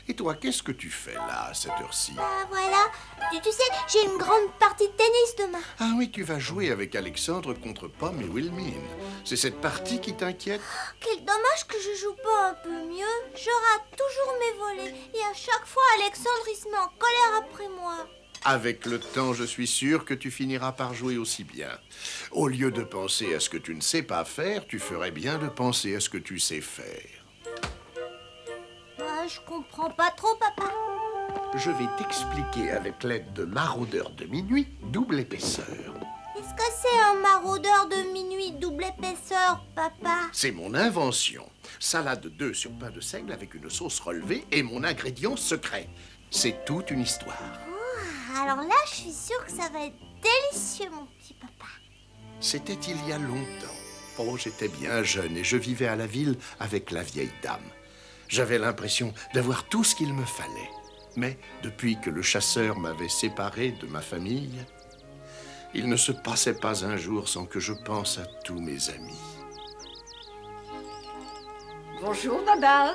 Et toi, qu'est-ce que tu fais là, à cette heure-ci? Voilà, tu sais, j'ai une grande partie de tennis demain. Ah oui, tu vas jouer avec Alexandre contre Pomme et Wilmine. C'est cette partie qui t'inquiète? Quel dommage que je joue pas un peu mieux. Je rate toujours mes volets. Et à chaque fois, Alexandre, il se met en colère après moi. Avec le temps, je suis sûr que tu finiras par jouer aussi bien. Au lieu de penser à ce que tu ne sais pas faire, tu ferais bien de penser à ce que tu sais faire. Je comprends pas trop, papa. Je vais t'expliquer avec l'aide de maraudeurs de minuit double épaisseur. Qu'est-ce que c'est un maraudeur de minuit double épaisseur, papa? C'est mon invention. Salade d'œufs sur pain de seigle avec une sauce relevée et mon ingrédient secret. C'est toute une histoire. Oh, alors là, je suis sûre que ça va être délicieux, mon petit papa. C'était il y a longtemps. Oh, j'étais bien jeune et je vivais à la ville avec la vieille dame. J'avais l'impression d'avoir tout ce qu'il me fallait. Mais depuis que le chasseur m'avait séparé de ma famille, il ne se passait pas un jour sans que je pense à tous mes amis. Bonjour, Babar.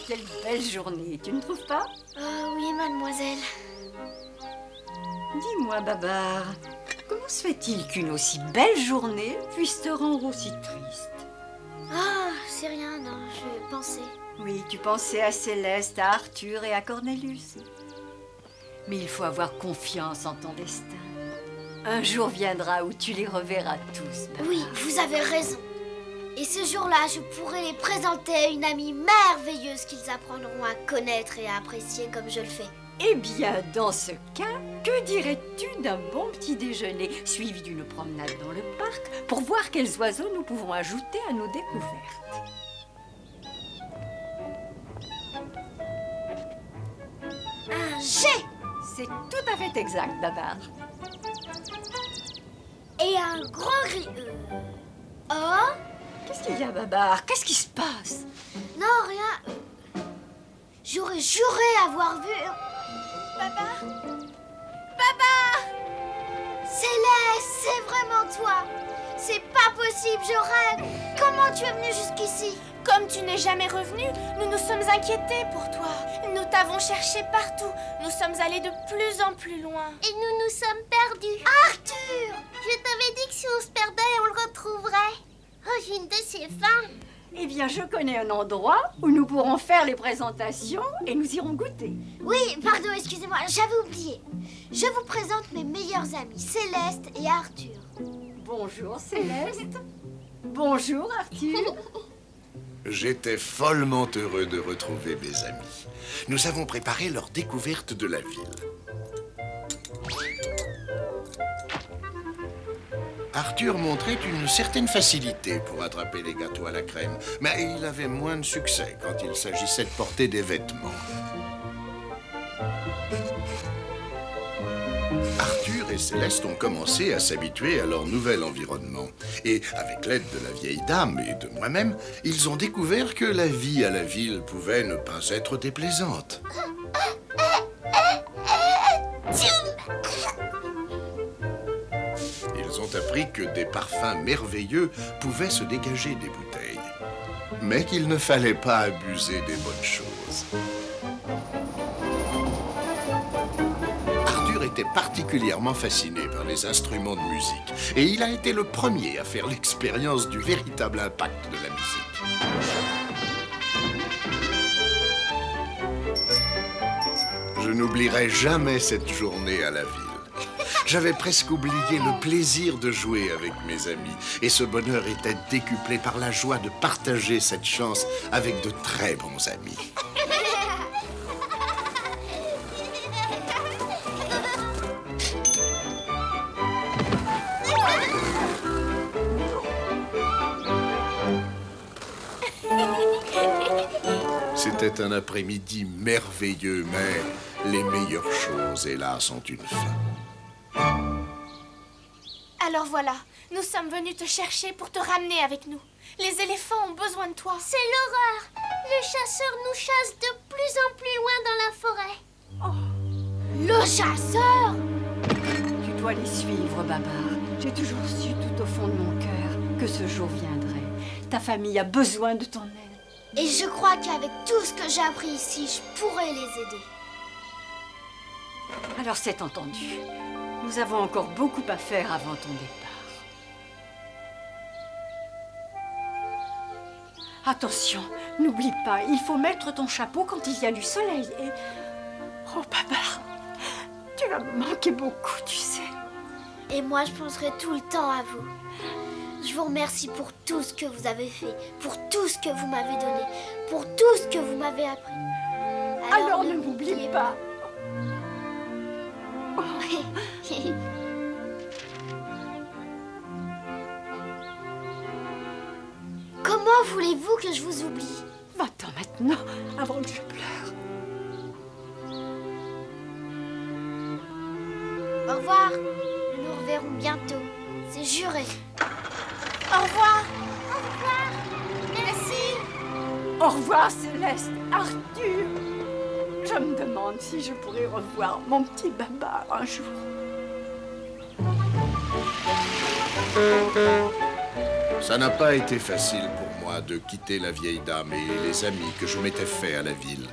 Quelle belle journée, tu ne trouves pas? Oui, mademoiselle. Dis-moi, Babar, comment se fait-il qu'une aussi belle journée puisse te rendre aussi triste? Ah, c'est rien, non, je pensais. Oui, tu pensais à Céleste, à Arthur et à Cornelius. Mais il faut avoir confiance en ton destin. Un jour viendra où tu les reverras tous, Babar. Oui, vous avez raison. Et ce jour-là, je pourrai les présenter à une amie merveilleuse qu'ils apprendront à connaître et à apprécier comme je le fais. Eh bien, dans ce cas, que dirais-tu d'un bon petit déjeuner suivi d'une promenade dans le parc pour voir quels oiseaux nous pouvons ajouter à nos découvertes? Un jet! C'est tout à fait exact, Babar. Et un grand gris... Oh? Qu'est-ce qu'il y a, Babar? Qu'est-ce qui se passe? Non, rien. J'aurais juré avoir vu... Papa? Papa! Céleste, c'est vraiment toi! C'est pas possible, je rêve! Comment tu es venue jusqu'ici? Comme tu n'es jamais revenu, nous nous sommes inquiétés pour toi. Nous t'avons cherché partout. Nous sommes allés de plus en plus loin. Et nous nous sommes perdus. Arthur! Je t'avais dit on se perdait et on le retrouverait? Oh, j'ai une de ces faim. Eh bien, je connais un endroit où nous pourrons faire les présentations et nous irons goûter. Oui, pardon, excusez-moi, j'avais oublié. Je vous présente mes meilleurs amis, Céleste et Arthur. Bonjour Céleste. Bonjour Arthur. J'étais follement heureux de retrouver mes amis. Nous avons préparé leur découverte de la ville. Arthur montrait une certaine facilité pour attraper les gâteaux à la crème, mais il avait moins de succès quand il s'agissait de porter des vêtements. Arthur et Céleste ont commencé à s'habituer à leur nouvel environnement. Et avec l'aide de la vieille dame et de moi-même, ils ont découvert que la vie à la ville pouvait ne pas être déplaisante. Ils ont appris que des parfums merveilleux pouvaient se dégager des bouteilles, mais qu'il ne fallait pas abuser des bonnes choses. Arthur était particulièrement fasciné par les instruments de musique, et il a été le premier à faire l'expérience du véritable impact de la musique. Je n'oublierai jamais cette journée à la ville. J'avais presque oublié le plaisir de jouer avec mes amis, et ce bonheur était décuplé par la joie de partager cette chance avec de très bons amis. C'était un après-midi merveilleux, mais les meilleures choses, hélas, ont une fin. Alors voilà, nous sommes venus te chercher pour te ramener avec nous. Les éléphants ont besoin de toi. C'est l'horreur. Le chasseur nous chasse de plus en plus loin dans la forêt. Le chasseur? Tu dois les suivre, Babar. J'ai toujours su tout au fond de mon cœur que ce jour viendrait. Ta famille a besoin de ton aide. Et je crois qu'avec tout ce que j'ai appris ici, je pourrais les aider. Alors c'est entendu. Nous avons encore beaucoup à faire avant ton départ. Attention, n'oublie pas, il faut mettre ton chapeau quand il y a du soleil et... Oh, Babar, tu vas me manquer beaucoup, tu sais. Et moi, je penserai tout le temps à vous. Je vous remercie pour tout ce que vous avez fait, pour tout ce que vous m'avez donné, pour tout ce que vous m'avez appris. Alors ne m'oublie pas. Comment voulez-vous que je vous oublie? Va-t'en maintenant, avant que je pleure. Au revoir. Nous nous reverrons bientôt. C'est juré. Au revoir. Au revoir. Merci. Au revoir, Céleste. Arthur. Je me demande si je pourrais revoir mon petit Babar un jour. Ça n'a pas été facile pour moi de quitter la vieille dame et les amis que je m'étais fait à la ville.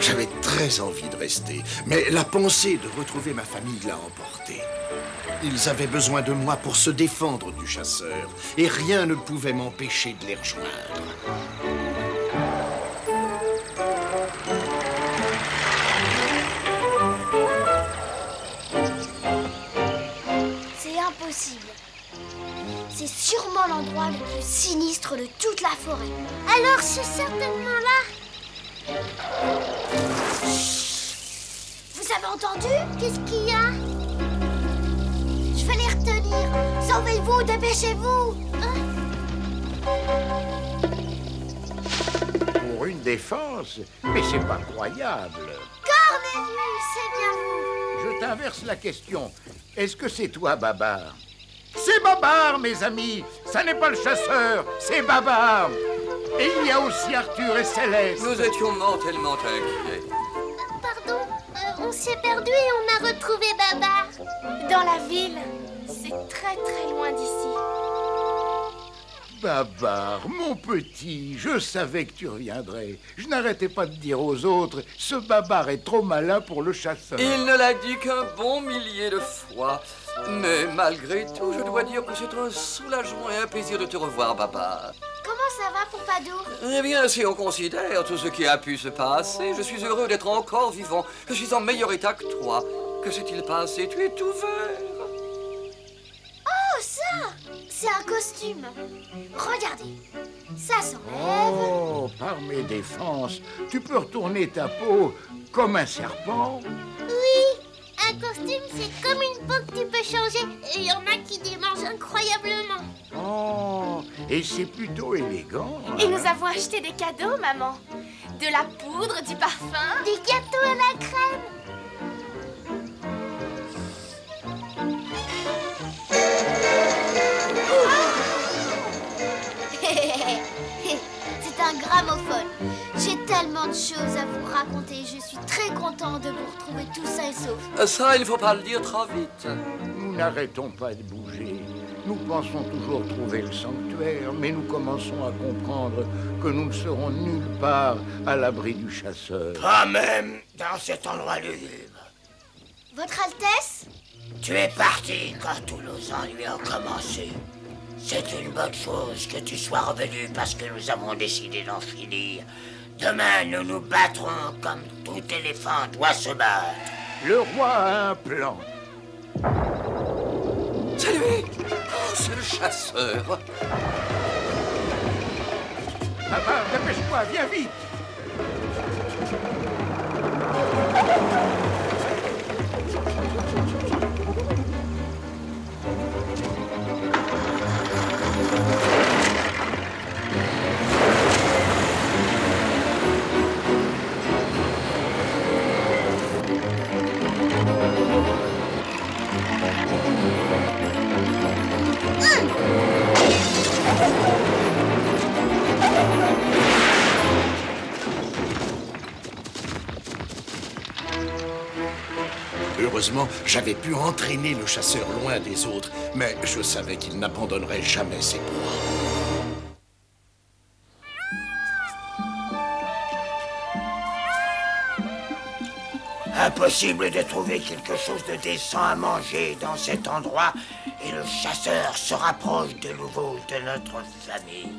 J'avais très envie de rester, mais la pensée de retrouver ma famille l'a emporté. Ils avaient besoin de moi pour se défendre du chasseur, et rien ne pouvait m'empêcher de les rejoindre. C'est impossible. C'est sûrement l'endroit le plus sinistre de toute la forêt. Alors c'est certainement là. Vous avez entendu? Qu'est-ce qu'il y a? Je vais les retenir. Sauvez-vous, dépêchez-vous. Pour une défense? Mais c'est pas croyable. Cornelius, c'est bien vous. Je t'inverse la question. Est-ce que c'est toi, Babar? C'est Babar, mes amis. Ça n'est pas le chasseur, c'est Babar. Et il y a aussi Arthur et Céleste. Nous étions mortellement inquiets. Pardon, on s'est perdu et on a retrouvé Babar. Dans la ville, c'est très très loin d'ici. Babar, mon petit, je savais que tu reviendrais. Je n'arrêtais pas de dire aux autres, ce Babar est trop malin pour le chasseur. Il ne l'a dit qu'un bon millier de fois. Mais malgré tout, je dois dire que c'est un soulagement et un plaisir de te revoir, Babar. Comment ça va, Pompadour? Eh bien, si on considère tout ce qui a pu se passer, je suis heureux d'être encore vivant. Je suis en meilleur état que toi. Que s'est-il passé? Tu es tout vert. Oh, ça! C'est un costume. Regardez. Ça s'enlève. Oh, par mes défenses, tu peux retourner ta peau comme un serpent. Oui, un costume, c'est comme une peau que tu peux changer. Et il y en a qui démangent incroyablement. Oh, et c'est plutôt élégant. Et nous avons acheté des cadeaux, maman. De la poudre, du parfum. Des gâteaux à la crème. C'est un gramophone. J'ai tellement de choses à vous raconter. Je suis très content de vous retrouver tous sains et saufs. Ça, il ne faut pas le dire trop vite. Nous n'arrêtons pas de bouger. Nous pensons toujours trouver le sanctuaire, mais nous commençons à comprendre que nous ne serons nulle part à l'abri du chasseur. Pas même dans cet endroit lugubre. Votre Altesse? Tu es parti quand tous nos ennuis ont commencé. C'est une bonne chose que tu sois revenu parce que nous avons décidé d'en finir. Demain, nous nous battrons comme tout éléphant doit se battre. Le roi a un plan. C'est lui! Oh, c'est le chasseur! Babar, dépêche-toi, viens vite! Heureusement, j'avais pu entraîner le chasseur loin des autres, mais je savais qu'il n'abandonnerait jamais ses proies. Impossible de trouver quelque chose de décent à manger dans cet endroit et le chasseur se rapproche de nouveau de notre famille.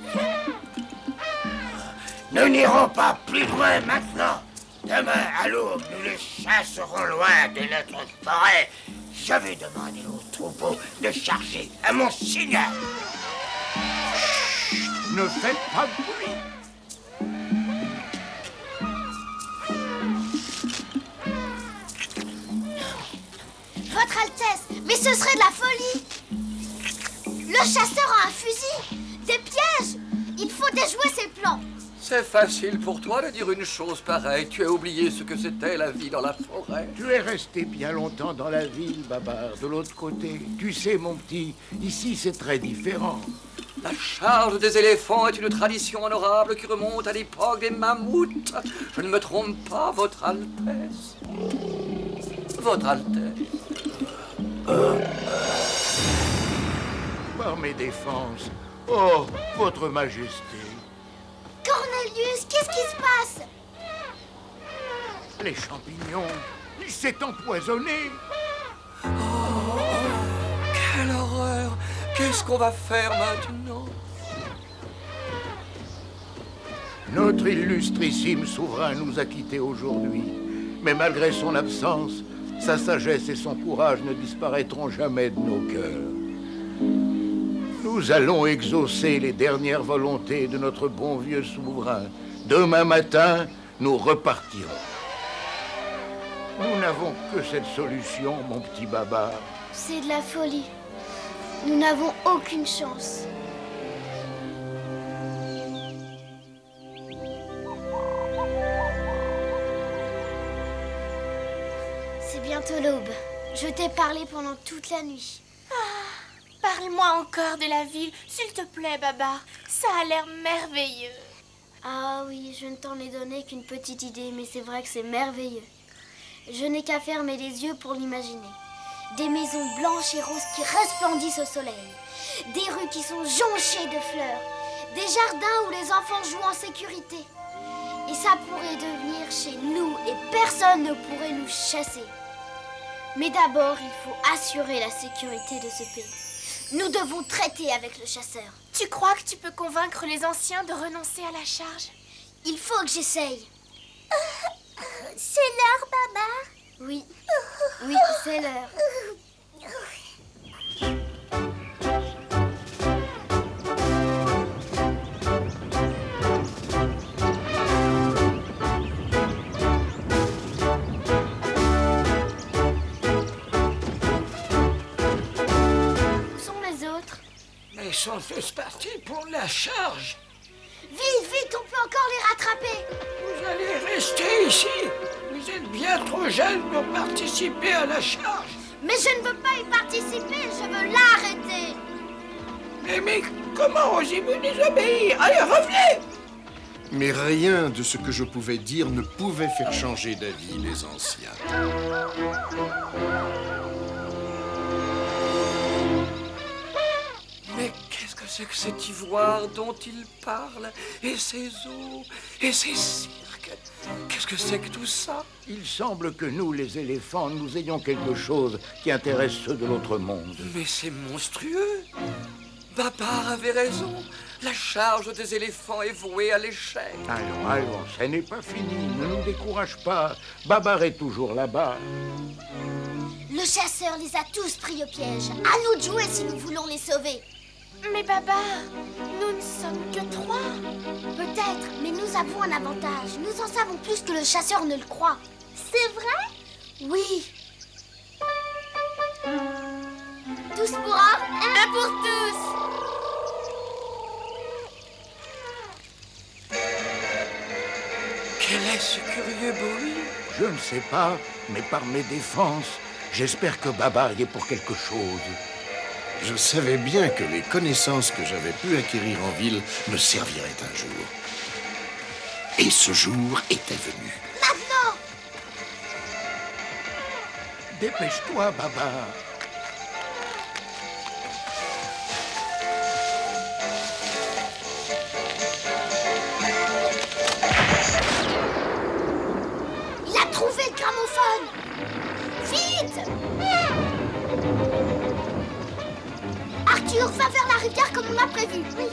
Nous n'irons pas plus loin maintenant. Demain, à l'aube, nous les chasserons loin de notre forêt. Je vais demander au troupeau de charger à mon signal. Ne faites pas de bruit. Votre Altesse, mais ce serait de la folie. Le chasseur a un fusil, des pièges. Il faut déjouer ses plans. C'est facile pour toi de dire une chose pareille. Tu as oublié ce que c'était la vie dans la forêt. Tu es resté bien longtemps dans la ville, Babar, de l'autre côté. Tu sais, mon petit, ici c'est très différent. La charge des éléphants est une tradition honorable qui remonte à l'époque des mammouths. Je ne me trompe pas, Votre Altesse. Votre Altesse. Par mes défenses. Oh, Votre Majesté. Cornelius, qu'est-ce qui se passe? Les champignons, il s'est empoisonné. Oh, quelle horreur! Qu'est-ce qu'on va faire maintenant? Notre illustrissime souverain nous a quittés aujourd'hui. Mais malgré son absence, sa sagesse et son courage ne disparaîtront jamais de nos cœurs. Nous allons exaucer les dernières volontés de notre bon vieux souverain. Demain matin, nous repartirons. Nous n'avons que cette solution, mon petit Babar. C'est de la folie. Nous n'avons aucune chance. C'est bientôt l'aube. Je t'ai parlé pendant toute la nuit. Parle-moi encore de la ville, s'il te plaît, Babar. Ça a l'air merveilleux. Ah oui, je ne t'en ai donné qu'une petite idée, mais c'est vrai que c'est merveilleux. Je n'ai qu'à fermer les yeux pour l'imaginer. Des maisons blanches et roses qui resplendissent au soleil. Des rues qui sont jonchées de fleurs. Des jardins où les enfants jouent en sécurité. Et ça pourrait devenir chez nous et personne ne pourrait nous chasser. Mais d'abord, il faut assurer la sécurité de ce pays. Nous devons traiter avec le chasseur. Tu crois que tu peux convaincre les anciens de renoncer à la charge? Il faut que j'essaye. C'est l'heure, Babar? Oui. Oui, c'est l'heure. Ils sont tous partis pour la charge. Vite, vite, on peut encore les rattraper. Vous allez rester ici. Vous êtes bien trop jeunes pour participer à la charge. Mais je ne veux pas y participer, je veux l'arrêter. Mais comment osez-vous désobéir? Allez, revenez! Mais rien de ce que je pouvais dire ne pouvait faire changer d'avis les anciens. Mais qu'est-ce que c'est que cet ivoire dont il parle? Et ces eaux? Et ces cirques? Qu'est-ce que c'est que tout ça? Il semble que nous, les éléphants, nous ayons quelque chose qui intéresse ceux de l'autre monde. Mais c'est monstrueux! Babar avait raison. La charge des éléphants est vouée à l'échec. Allons, ce n'est pas fini. Ne nous décourage pas. Babar est toujours là-bas. Le chasseur les a tous pris au piège. À nous de jouer si nous voulons les sauver. Mais Babar, nous ne sommes que 3. Peut-être, mais nous avons un avantage. Nous en savons plus que le chasseur ne le croit. C'est vrai? Oui. Tous pour un pour tous. Quel est ce curieux bruit? Je ne sais pas, mais par mes défenses, j'espère que Babar y est pour quelque chose. Je savais bien que les connaissances que j'avais pu acquérir en ville me serviraient un jour. Et ce jour était venu. Maintenant! Dépêche-toi, Babar. Il a trouvé le gramophone! Vite! Arthur, va vers la rivière comme on l'a prévu. Oui.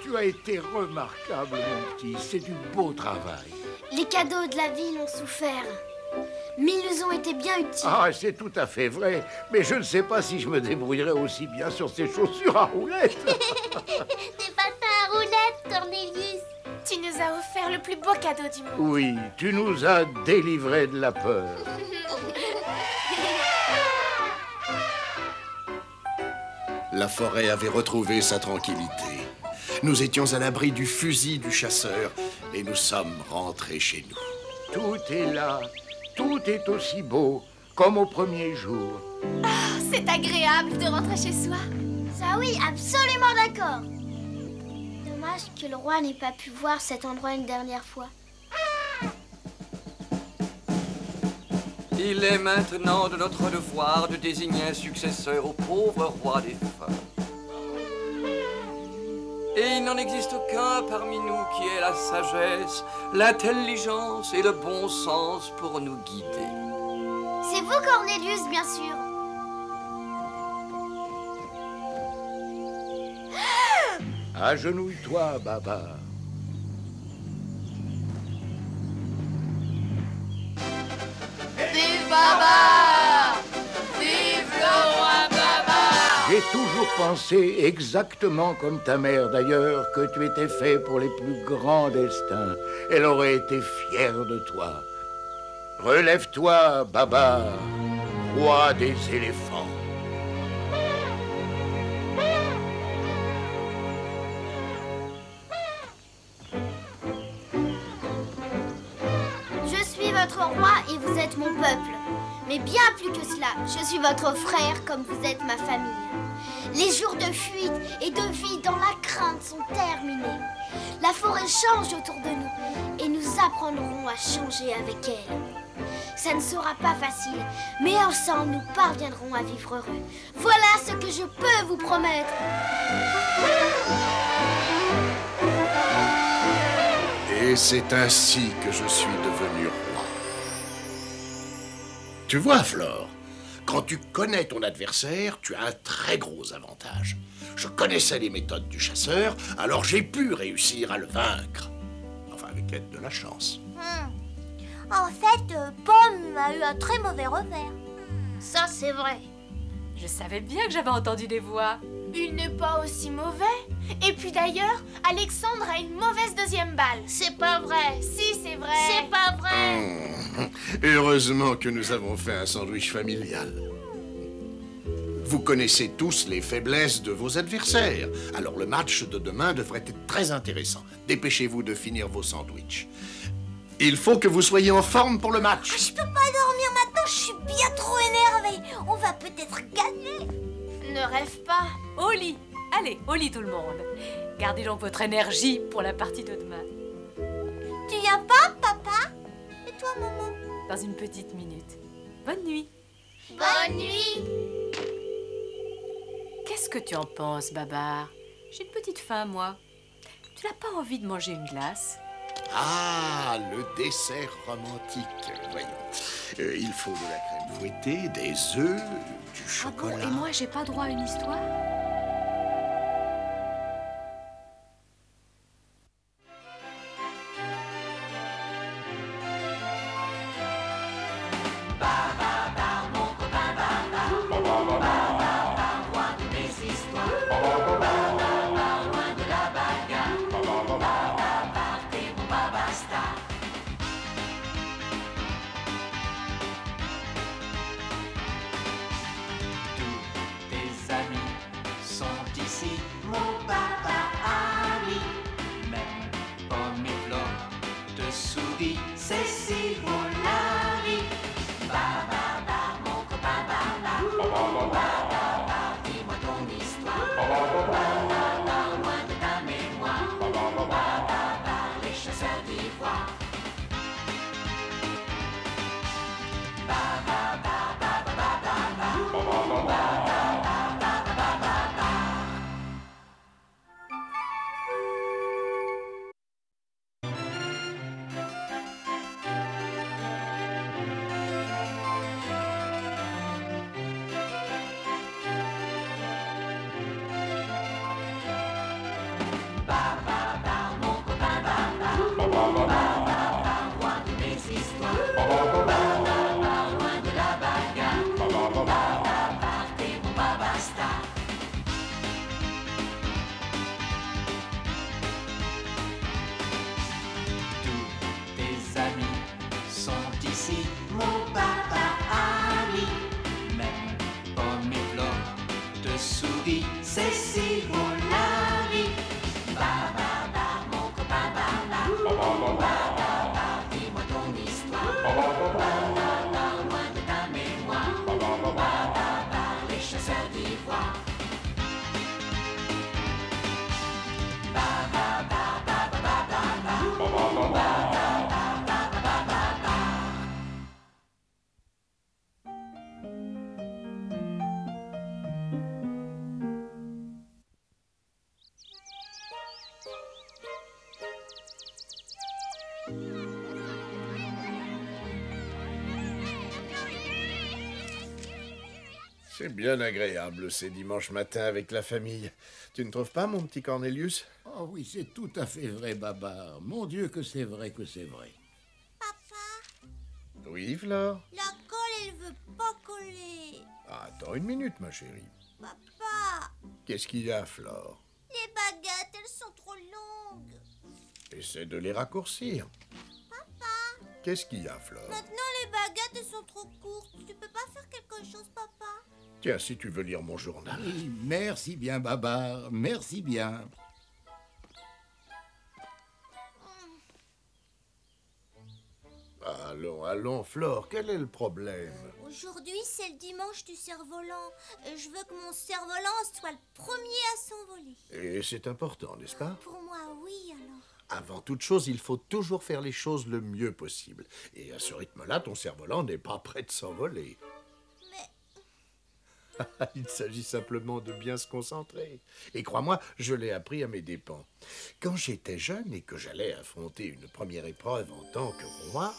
Tu as été remarquable, mon petit. C'est du beau travail. Les cadeaux de la ville ont souffert. Mais ils ont été bien utiles. Ah, c'est tout à fait vrai. Mais je ne sais pas si je me débrouillerai aussi bien sur ces chaussures à roulettes. Des patins à roulettes, Cornelius. Tu nous as offert le plus beau cadeau du monde. Oui, tu nous as délivrés de la peur. La forêt avait retrouvé sa tranquillité. Nous étions à l'abri du fusil du chasseur et nous sommes rentrés chez nous. Tout est là. Tout est aussi beau comme au premier jour. Ah, c'est agréable de rentrer chez soi. Ça oui, absolument d'accord. Dommage que le roi n'ait pas pu voir cet endroit une dernière fois. Il est maintenant de notre devoir de désigner un successeur au pauvre roi des fées. Et il n'en existe aucun parmi nous qui ait la sagesse, l'intelligence et le bon sens pour nous guider. C'est vous, Cornelius, bien sûr. Agenouille-toi, Babar. Vive Babar! Vive le roi Babar! J'ai toujours pensé, exactement comme ta mère d'ailleurs, que tu étais fait pour les plus grands destins. Elle aurait été fière de toi. Relève-toi, Babar, roi des éléphants. Je suis votre roi et vous êtes mon peuple. Mais bien plus que cela, je suis votre frère comme vous êtes ma famille. Les jours de fuite et de vie dans la crainte sont terminés. La forêt change autour de nous et nous apprendrons à changer avec elle. Ça ne sera pas facile, mais ensemble nous parviendrons à vivre heureux. Voilà ce que je peux vous promettre. Et c'est ainsi que je suis devenu roi. Tu vois, Flore, quand tu connais ton adversaire, tu as un très gros avantage. Je connaissais les méthodes du chasseur, alors j'ai pu réussir à le vaincre. Enfin, avec l'aide de la chance. En fait, Pomme a eu un très mauvais revers. Ça, c'est vrai. Je savais bien que j'avais entendu des voix. Il n'est pas aussi mauvais. Et puis d'ailleurs, Alexandre a une mauvaise deuxième balle. C'est pas vrai. Si, c'est vrai. C'est pas vrai. Heureusement que nous avons fait un sandwich familial. Vous connaissez tous les faiblesses de vos adversaires. Alors le match de demain devrait être très intéressant. Dépêchez-vous de finir vos sandwichs. Il faut que vous soyez en forme pour le match. Je peux pas dormir maintenant, je suis bien trop énervée. On va peut-être gagner. Ne rêve pas. Au lit. Allez, au lit tout le monde. Gardez donc votre énergie pour la partie de demain. Tu viens pas, papa? Et toi, maman? Dans une petite minute. Bonne nuit. Bonne nuit. Qu'est-ce que tu en penses, Babar? J'ai une petite faim, moi. Tu n'as pas envie de manger une glace? Ah, le dessert romantique. Voyons. Il faut de la crème fouettée, des œufs, du chocolat. Ah bon, et moi, j'ai pas droit à une histoire? C'est si beau la vie. Babar, mon copain Babar. Babar, dis-moi ton histoire. Babar, loin de ta mémoire. Babar, les chasseurs d'ivoire. Babar, c'est si beau la vie. Babar, mon copain Babar. Dis-moi ton histoire. Babar, loin de ta mémoire. Babar, les chasseurs d'ivoire. C'est bien agréable ces dimanches matins avec la famille. Tu ne trouves pas, mon petit Cornelius? Oh oui, c'est tout à fait vrai, Babar. Mon Dieu, que c'est vrai, que c'est vrai. Oui, Flore? La colle, elle veut pas coller. Ah, attends une minute, ma chérie. Papa, Qu'est-ce qu'il y a, Flore? les baguettes, elles sont trop longues. Essaie de les raccourcir. Papa, Qu'est-ce qu'il y a, Flore? maintenant les baguettes, elles sont trop courtes. Tu peux pas faire quelque chose, papa? Tiens, si tu veux lire mon journal. Oui, merci bien, Babar. Merci bien. Allons, allons, Flore, quel est le problème? Aujourd'hui, c'est le dimanche du cerf-volant. Et je veux que mon cerf-volant soit le premier à s'envoler. Et c'est important, n'est-ce pas? Pour moi, oui, alors. Avant toute chose, il faut toujours faire les choses le mieux possible. Et à ce rythme-là, ton cerf-volant n'est pas prêt de s'envoler. Mais... Il s'agit simplement de bien se concentrer. Et crois-moi, je l'ai appris à mes dépens. Quand j'étais jeune et que j'allais affronter une première épreuve en tant que roi...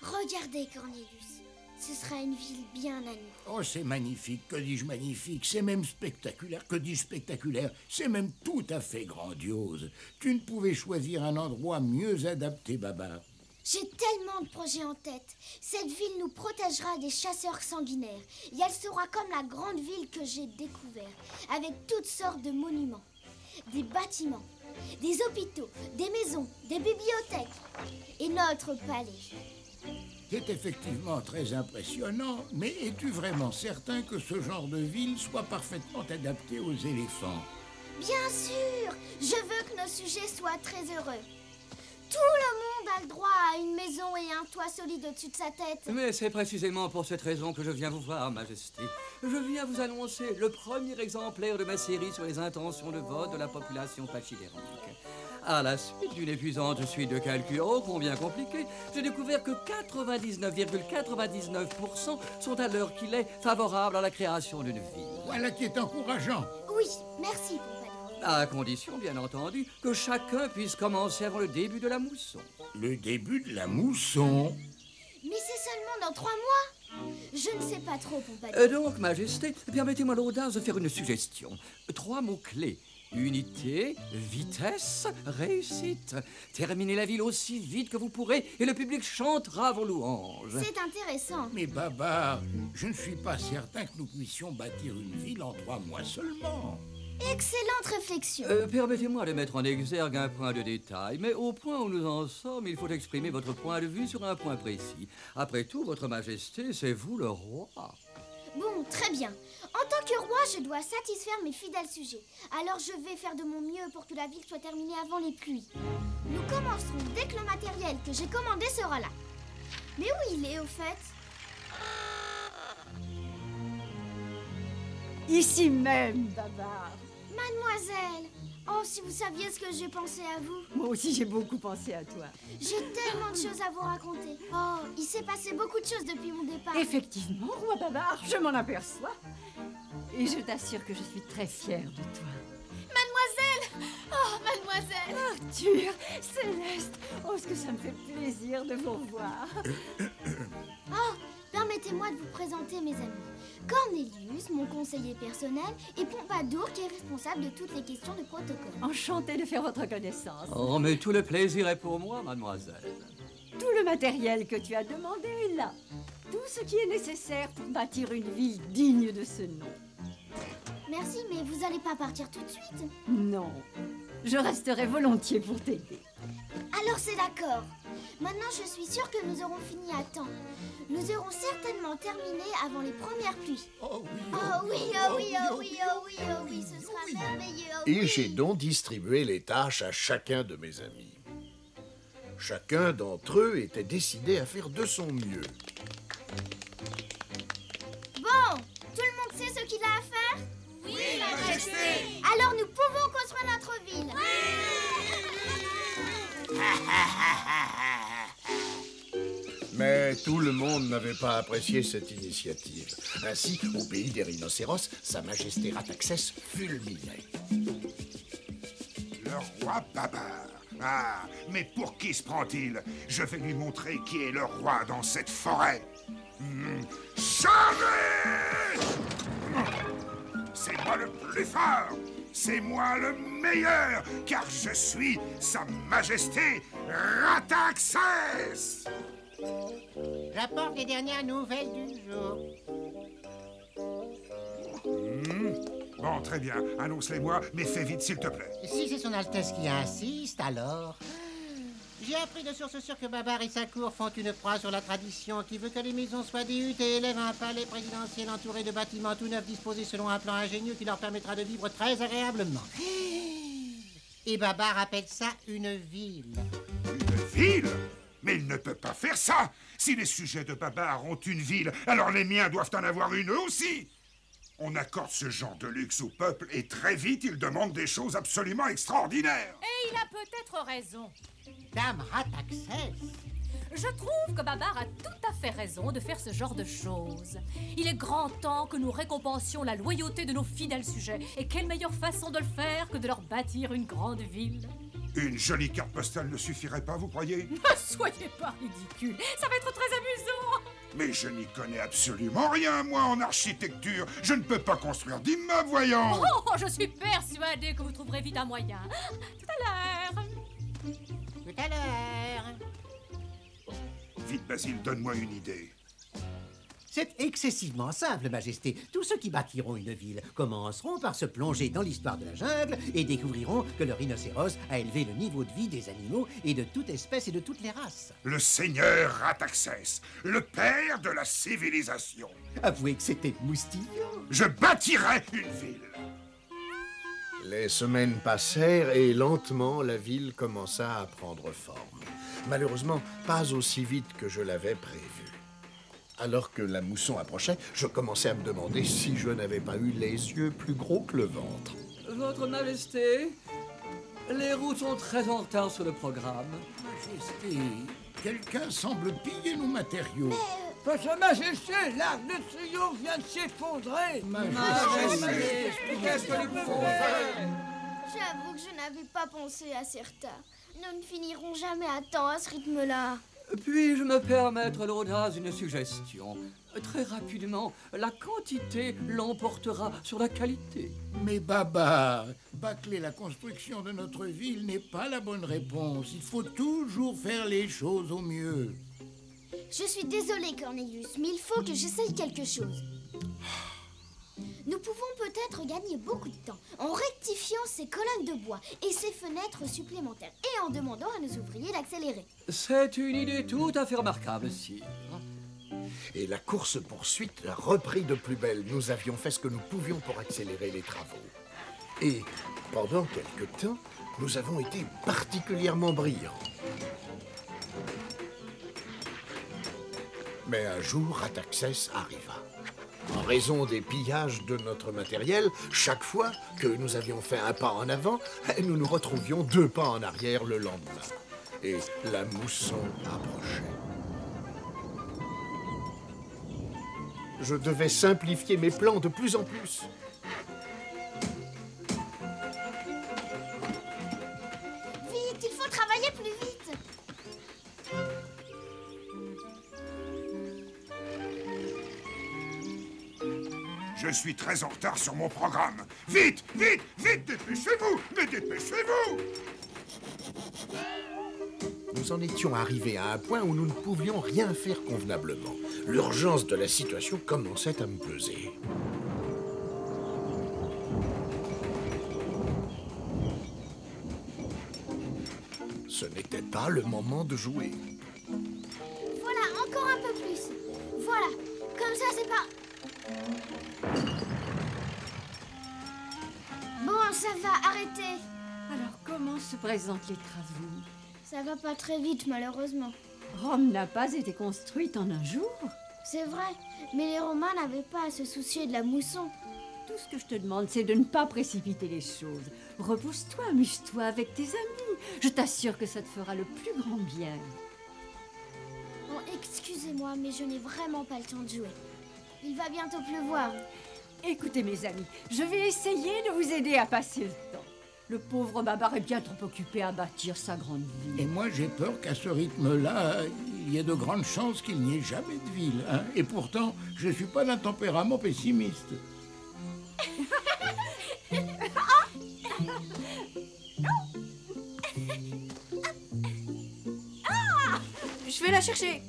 Regardez, Cornelius. Ce sera une ville bien à nous. Oh, c'est magnifique. Que dis-je magnifique? C'est même spectaculaire. Que dis-je spectaculaire? C'est même tout à fait grandiose. Tu ne pouvais choisir un endroit mieux adapté, Babar. J'ai tellement de projets en tête. Cette ville nous protégera des chasseurs sanguinaires. Et elle sera comme la grande ville que j'ai découverte, avec toutes sortes de monuments. Des bâtiments, des hôpitaux, des maisons, des bibliothèques. Et notre palais. C'est effectivement très impressionnant, mais es-tu vraiment certain que ce genre de ville soit parfaitement adapté aux éléphants? Bien sûr! Je veux que nos sujets soient très heureux. Tout le monde a le droit à une maison et un toit solide au-dessus de sa tête. Mais c'est précisément pour cette raison que je viens vous voir, Majesté. Je viens vous annoncer le premier exemplaire de ma série sur les intentions de vote de la population pachydermique. À la suite d'une épuisante suite de calculs ô combien compliqués, j'ai découvert que 99,99% sont à l'heure qu'il est favorables à la création d'une ville. Voilà qui est encourageant. Oui, merci, Pompadour. À condition, bien entendu, que chacun puisse commencer avant le début de la mousson. Le début de la mousson? Mais c'est seulement dans 3 mois. Je ne sais pas trop, Pompadour. Donc, Majesté, permettez-moi l'audace de faire une suggestion. 3 mots-clés. Unité, vitesse, réussite. Terminez la ville aussi vite que vous pourrez et le public chantera vos louanges. C'est intéressant. Mais Babar, je ne suis pas certain que nous puissions bâtir une ville en 3 mois seulement. Excellente réflexion. Permettez-moi de mettre en exergue un point de détail, mais au point où nous en sommes, il faut exprimer votre point de vue sur un point précis. Après tout, votre Majesté, c'est vous le roi. Bon, très bien. En tant que roi, je dois satisfaire mes fidèles sujets. Alors je vais faire de mon mieux pour que la ville soit terminée avant les pluies. Nous commencerons dès que le matériel que j'ai commandé sera là. Mais où il est, au fait? Ici même, Babar. Mademoiselle! Oh, si vous saviez ce que j'ai pensé à vous. Moi aussi, j'ai beaucoup pensé à toi. J'ai tellement de choses à vous raconter. Oh, il s'est passé beaucoup de choses depuis mon départ. Effectivement, roi Babar, je m'en aperçois. Et je t'assure que je suis très fière de toi. Mademoiselle! Oh, mademoiselle! Arthur, Céleste, oh, ce que ça me fait plaisir de vous revoir. Oh, permettez-moi de vous présenter mes amis. Cornelius, mon conseiller personnel, et Pompadour, qui est responsable de toutes les questions de protocole. Enchantée de faire votre connaissance. Oh, mais tout le plaisir est pour moi, mademoiselle. Tout le matériel que tu as demandé est là. Tout ce qui est nécessaire pour bâtir une ville digne de ce nom. Merci, mais vous allez pas partir tout de suite? Non, je resterai volontiers pour t'aider. Alors c'est d'accord. Maintenant, je suis sûre que nous aurons fini à temps. Nous aurons certainement terminé avant les premières pluies. Oh oui, oh oui, oh oui, oh oui, oh oui, oh oui, ce sera merveilleux. Oh Et oui. j'ai donc distribué les tâches à chacun de mes amis. Chacun d'entre eux était décidé à faire de son mieux. Bon, tout le monde sait ce qu'il a à faire? Oui, Majesté! Alors nous pouvons construire notre ville. Mais tout le monde n'avait pas apprécié cette initiative. Ainsi, au pays des rhinocéros, Sa Majesté Rataxès fulminait. Le roi Babar. Ah, mais pour qui se prend-il? Je vais lui montrer qui est le roi dans cette forêt. Chargez! C'est moi le plus fort! C'est moi le meilleur! Car je suis Sa Majesté Rataxès! J'apporte les dernières nouvelles du jour. Bon, très bien. Annonce-les-moi, mais fais vite, s'il te plaît. Si c'est son Altesse qui insiste, alors... J'ai appris de sources sûres que Babar et sa cour font une croix sur la tradition qui veut que les maisons soient des huttes et élèvent un palais présidentiel entouré de bâtiments tout neufs disposés selon un plan ingénieux qui leur permettra de vivre très agréablement. Et Babar appelle ça une ville. Une ville? Mais il ne peut pas faire ça! Si les sujets de Babar ont une ville, alors les miens doivent en avoir une eux aussi! On accorde ce genre de luxe au peuple et très vite, il demande des choses absolument extraordinaires. Et il a peut-être raison. Dame Rataxès. Je trouve que Babar a tout à fait raison de faire ce genre de choses. Il est grand temps que nous récompensions la loyauté de nos fidèles sujets. Et quelle meilleure façon de le faire que de leur bâtir une grande ville? Une jolie carte postale ne suffirait pas, vous croyez? Ne soyez pas ridicule, ça va être très amusant. Mais je n'y connais absolument rien, moi, en architecture. Je ne peux pas construire d'immeubles, voyons. Oh, je suis persuadée que vous trouverez vite un moyen. Tout à l'heure. Tout à l'heure. Vite, Basile, donne-moi une idée. C'est excessivement simple, Majesté. Tous ceux qui bâtiront une ville commenceront par se plonger dans l'histoire de la jungle et découvriront que le rhinocéros a élevé le niveau de vie des animaux et de toute espèce et de toutes les races. Le seigneur Rataxès, le père de la civilisation. Avouez que c'était moustillon. Je bâtirai une ville. Les semaines passèrent et lentement la ville commença à prendre forme. Malheureusement, pas aussi vite que je l'avais prévu. Alors que la mousson approchait, je commençais à me demander si je n'avais pas eu les yeux plus gros que le ventre. Votre Majesté, les routes sont très en retard sur le programme. Majesté, quelqu'un semble piller nos matériaux. Votre Majesté, l'arc de triomphe vient de s'effondrer. Majesté, qu'est-ce que nous pouvons faire? J'avoue que je n'avais pas pensé à ces retards. Nous ne finirons jamais à temps à ce rythme-là. Puis-je me permettre l'audace d'une suggestion? Très rapidement, la quantité l'emportera sur la qualité. Mais Babar, bâcler la construction de notre ville n'est pas la bonne réponse. Il faut toujours faire les choses au mieux. Je suis désolée, Cornelius, mais il faut que j'essaye quelque chose. Nous pouvons peut-être gagner beaucoup de temps en rectifiant ces colonnes de bois et ces fenêtres supplémentaires et en demandant à nos ouvriers d'accélérer. C'est une idée tout à fait remarquable, sire. Et la course-poursuite a repris de plus belle. Nous avions fait ce que nous pouvions pour accélérer les travaux. Et pendant quelque temps, nous avons été particulièrement brillants. Mais un jour, Rataxès arriva. En raison des pillages de notre matériel, chaque fois que nous avions fait un pas en avant, nous nous retrouvions 2 pas en arrière le lendemain. Et la mousson approchait. Je devais simplifier mes plans de plus en plus. Vite, il faut travailler plus vite. Je suis très en retard sur mon programme. Vite, vite, vite, dépêchez-vous, mais dépêchez-vous! Nous en étions arrivés à un point où nous ne pouvions rien faire convenablement. L'urgence de la situation commençait à me peser. Ce n'était pas le moment de jouer. Voilà, encore un peu plus. Voilà, comme ça c'est pas... Bon, ça va, arrêtez. Alors, comment se présentent les travaux? Ça va pas très vite, malheureusement. Rome n'a pas été construite en un jour. C'est vrai, mais les Romains n'avaient pas à se soucier de la mousson. Tout ce que je te demande, c'est de ne pas précipiter les choses. Repose-toi, amuse-toi avec tes amis. Je t'assure que ça te fera le plus grand bien. Bon, excusez-moi, mais je n'ai vraiment pas le temps de jouer. Il va bientôt pleuvoir. Écoutez, mes amis, je vais essayer de vous aider à passer le temps. Le pauvre Babar est bien trop occupé à bâtir sa grande ville. Et moi, j'ai peur qu'à ce rythme-là, il y a de grandes chances qu'il n'y ait jamais de ville. Hein. Et pourtant, je ne suis pas d'un tempérament pessimiste. Je vais la chercher.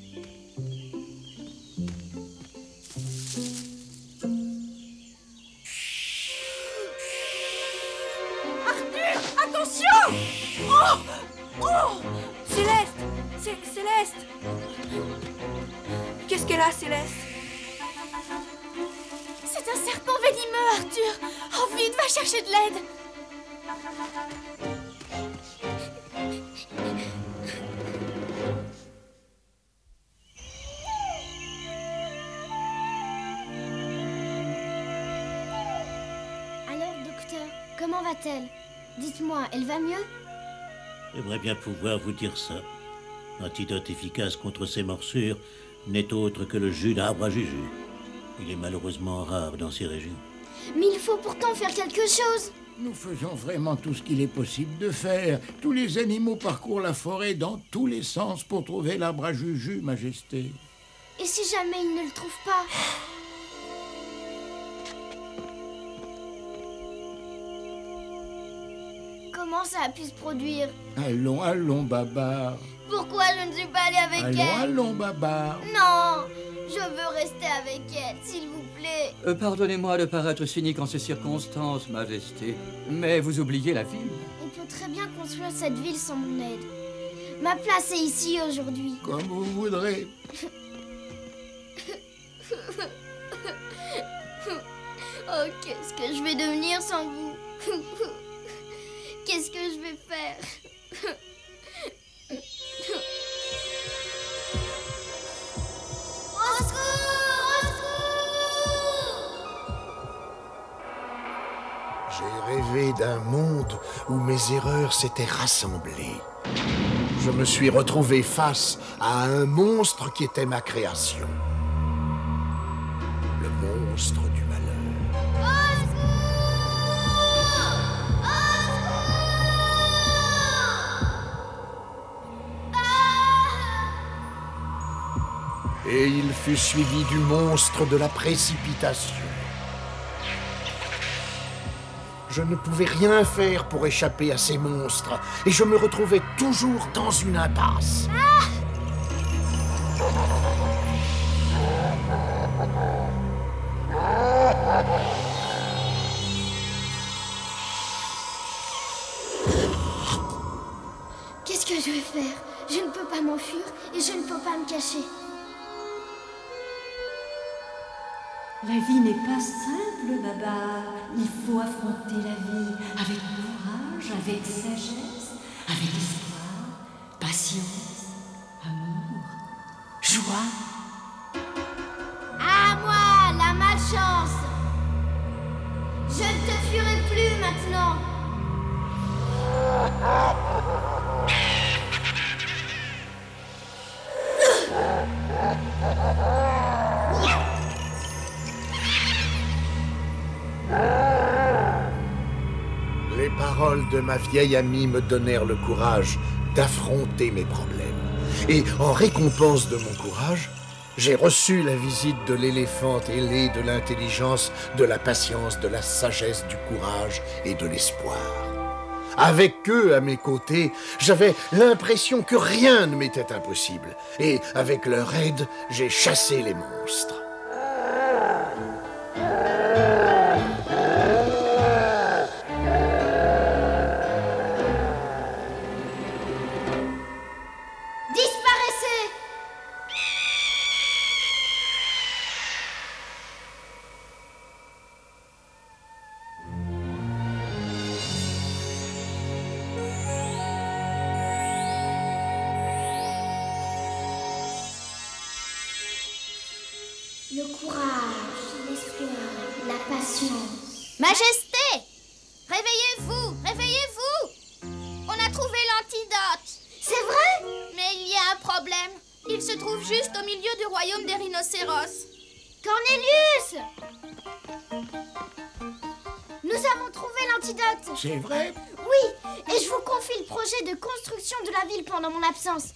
Arthur, attention! Oh! Oh! Céleste! Céleste! Qu'est-ce qu'elle a, Céleste? C'est un serpent venimeux, Arthur! Oh, vite, va chercher de l'aide! Alors, docteur, comment va-t-elle? Dites-moi, elle va mieux? J'aimerais bien pouvoir vous dire ça. L'antidote efficace contre ces morsures n'est autre que le jus d'arbre à juju. Il est malheureusement rare dans ces régions. Mais il faut pourtant faire quelque chose. Nous faisons vraiment tout ce qu'il est possible de faire. Tous les animaux parcourent la forêt dans tous les sens pour trouver l'arbre à juju, Majesté. Et si jamais ils ne le trouvent pas? Comment ça a pu se produire? Allons, allons, Babar. Pourquoi je ne suis pas allée avec elle? Allons, Babar. Non, je veux rester avec elle, s'il vous plaît. Pardonnez-moi de paraître cynique en ces circonstances, Majesté, mais vous oubliez la ville. On peut très bien construire cette ville sans mon aide. Ma place est ici aujourd'hui. Comme vous voudrez. Oh, qu'est-ce que je vais devenir sans vous? Qu'est-ce que je vais faire? Au secours! Au secours! J'ai rêvé d'un monde où mes erreurs s'étaient rassemblées. Je me suis retrouvé face à un monstre qui était ma création. Le monstre du malheur. Et il fut suivi du monstre de la précipitation. Je ne pouvais rien faire pour échapper à ces monstres, et je me retrouvais toujours dans une impasse. Qu'est-ce que je vais faire? Je ne peux pas m'enfuir et je ne peux pas me cacher. La vie n'est pas simple, Babar. Il faut affronter la vie avec courage, avec sagesse, avec espoir, patience, amour, joie. À moi, la malchance! Je ne te fuirai plus maintenant! Les paroles de ma vieille amie me donnèrent le courage d'affronter mes problèmes. Et en récompense de mon courage, j'ai reçu la visite de l'éléphant ailé de l'intelligence, de la patience, de la sagesse, du courage et de l'espoir. Avec eux à mes côtés, j'avais l'impression que rien ne m'était impossible. Et avec leur aide, j'ai chassé les monstres. Disparaissez! Le courage, l'espoir, la patience. Majesté! Réveillez-vous! Réveillez-vous! On a trouvé l'antidote! C'est vrai? Mais il y a un problème. Il se trouve juste au milieu du royaume des rhinocéros. Cornelius! Nous avons trouvé l'antidote! C'est vrai? Oui, et je vous confie le projet de construction de la ville pendant mon absence.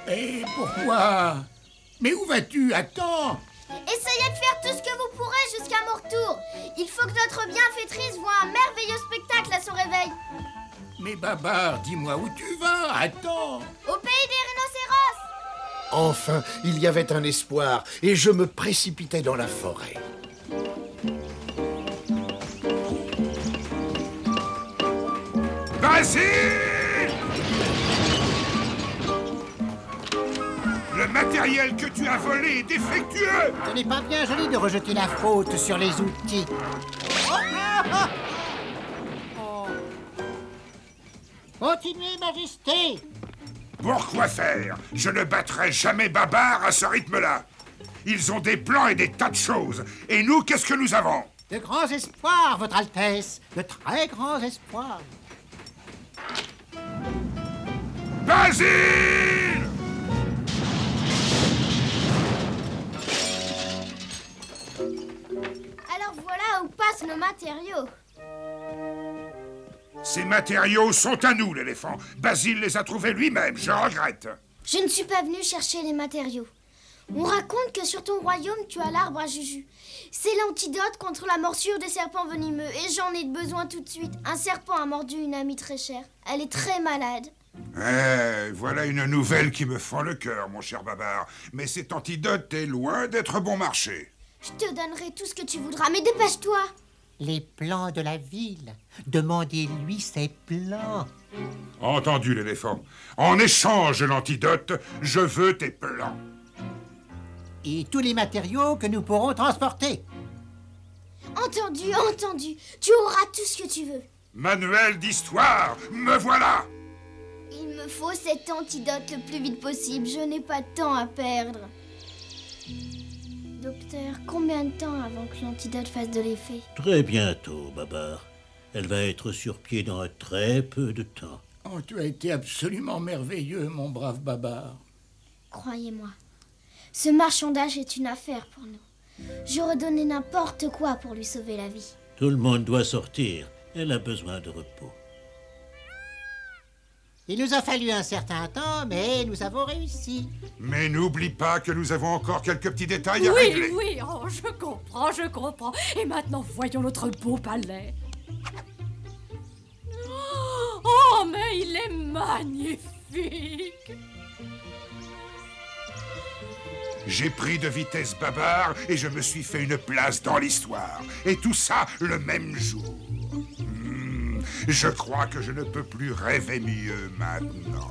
Et pourquoi? Mais où vas-tu? Attends! Essayez de faire tout ce que vous pourrez jusqu'à mon retour. Il faut que notre bienfaitrice voie un merveilleux spectacle à son réveil. Mais Babar, dis-moi où tu vas? Attends! Au pays des rhinocéros! Enfin, il y avait un espoir, et je me précipitais dans la forêt. Basile! Le matériel que tu as volé est défectueux! Ce n'est pas bien joli de rejeter la faute sur les outils. Continuez, Majesté! Pourquoi faire? Je ne battrai jamais Babar à ce rythme-là. Ils ont des plans et des tas de choses. Et nous, qu'est-ce que nous avons? De grands espoirs, Votre Altesse. De très grands espoirs. Basile! Alors voilà où passent nos matériaux. Ces matériaux sont à nous, l'éléphant. Basile les a trouvés lui-même, je regrette. Je ne suis pas venue chercher les matériaux. On raconte que sur ton royaume, tu as l'arbre à Juju. C'est l'antidote contre la morsure des serpents venimeux et j'en ai besoin tout de suite. Un serpent a mordu une amie très chère. Elle est très malade. Voilà une nouvelle qui me fend le cœur, mon cher Babar. Mais cet antidote est loin d'être bon marché. Je te donnerai tout ce que tu voudras, mais dépêche-toi. Les plans de la ville. Demandez-lui ses plans. Entendu, l'éléphant. En échange de l'antidote, je veux tes plans. Et tous les matériaux que nous pourrons transporter. Entendu, entendu. Tu auras tout ce que tu veux. Manuel d'histoire, me voilà! Il me faut cet antidote le plus vite possible. Je n'ai pas de temps à perdre. Docteur, combien de temps avant que l'antidote fasse de l'effet? Très bientôt, Babar. Elle va être sur pied dans très peu de temps. Oh, tu as été absolument merveilleux, mon brave Babar. Croyez-moi, ce marchandage est une affaire pour nous. J'aurais donné n'importe quoi pour lui sauver la vie. Tout le monde doit sortir. Elle a besoin de repos. Il nous a fallu un certain temps, mais nous avons réussi. Mais n'oublie pas que nous avons encore quelques petits détails à régler. Oui, oh, je comprends. Et maintenant, voyons notre beau palais. Oh, mais il est magnifique! J'ai pris de vitesse Babar et je me suis fait une place dans l'histoire. Et tout ça le même jour. Je crois que je ne peux plus rêver mieux maintenant.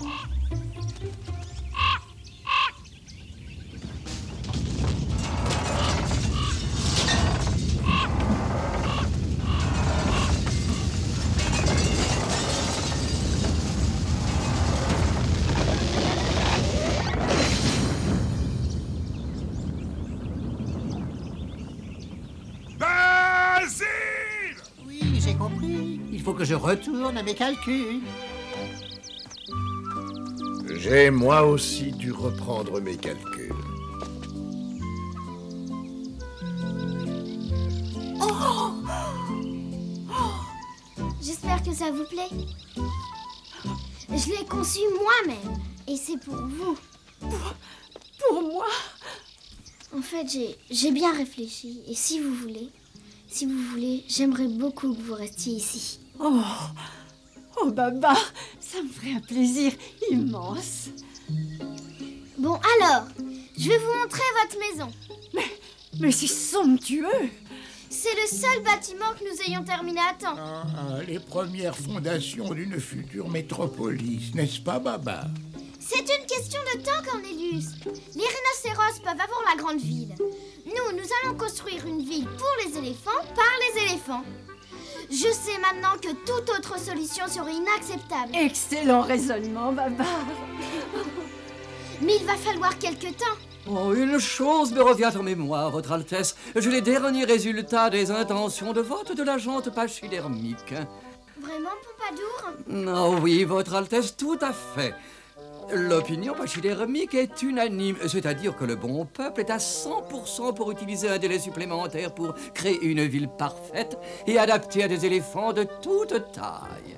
Oui, j'ai compris. Il faut que je retourne à mes calculs. J'ai moi aussi dû reprendre mes calculs. J'espère que ça vous plaît. Je l'ai conçu moi-même. Et c'est pour vous. Pour moi? En fait, j'ai bien réfléchi. Et si vous voulez, j'aimerais beaucoup que vous restiez ici. Oh, Babar, ça me ferait un plaisir immense. Bon, alors, je vais vous montrer votre maison. Mais c'est somptueux. C'est le seul bâtiment que nous ayons terminé à temps. Les premières fondations d'une future métropolis, n'est-ce pas, Babar? C'est une question de temps, Cornelius. Les rhinocéros peuvent avoir la grande ville. Nous allons construire une ville pour les éléphants, par les éléphants. Je sais maintenant que toute autre solution serait inacceptable. Excellent raisonnement, Babar. Mais il va falloir quelque temps. Oh, une chose me revient en mémoire, Votre Altesse. J'ai les derniers résultats des intentions de vote de l'agente pachydermique. Vraiment, Pompadour? Oh oui, Votre Altesse, tout à fait. L'opinion pachydermique est unanime, c'est-à-dire que le bon peuple est à 100% pour utiliser un délai supplémentaire pour créer une ville parfaite et adaptée à des éléphants de toute taille.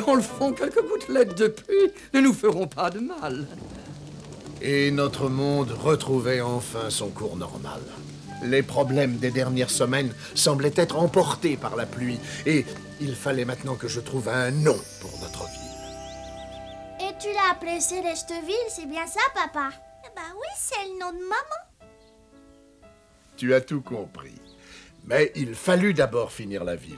Dans le fond, quelques gouttelettes de pluie ne nous feront pas de mal. Et notre monde retrouvait enfin son cours normal. Les problèmes des dernières semaines semblaient être emportés par la pluie, et il fallait maintenant que je trouve un nom pour notre ville. Et tu l'as appelée Célesteville, c'est bien ça, papa? Eh ben oui, c'est le nom de maman. Tu as tout compris. Mais il fallut d'abord finir la ville.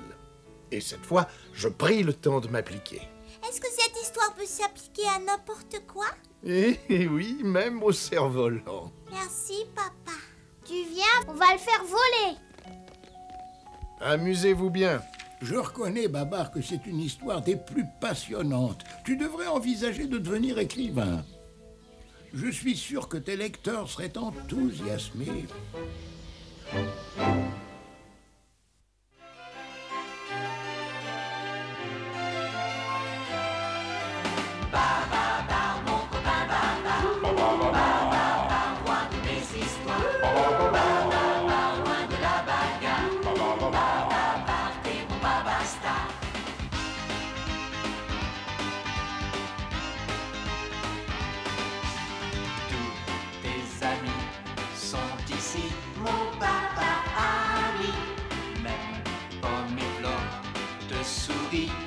Et cette fois, je pris le temps de m'appliquer. Est-ce que cette histoire peut s'appliquer à n'importe quoi? Eh oui, même au cerf-volant. Merci, papa. Tu viens, on va le faire voler. Amusez-vous bien. Je reconnais, Babar, que c'est une histoire des plus passionnantes. Tu devrais envisager de devenir écrivain. Je suis sûr que tes lecteurs seraient enthousiasmés.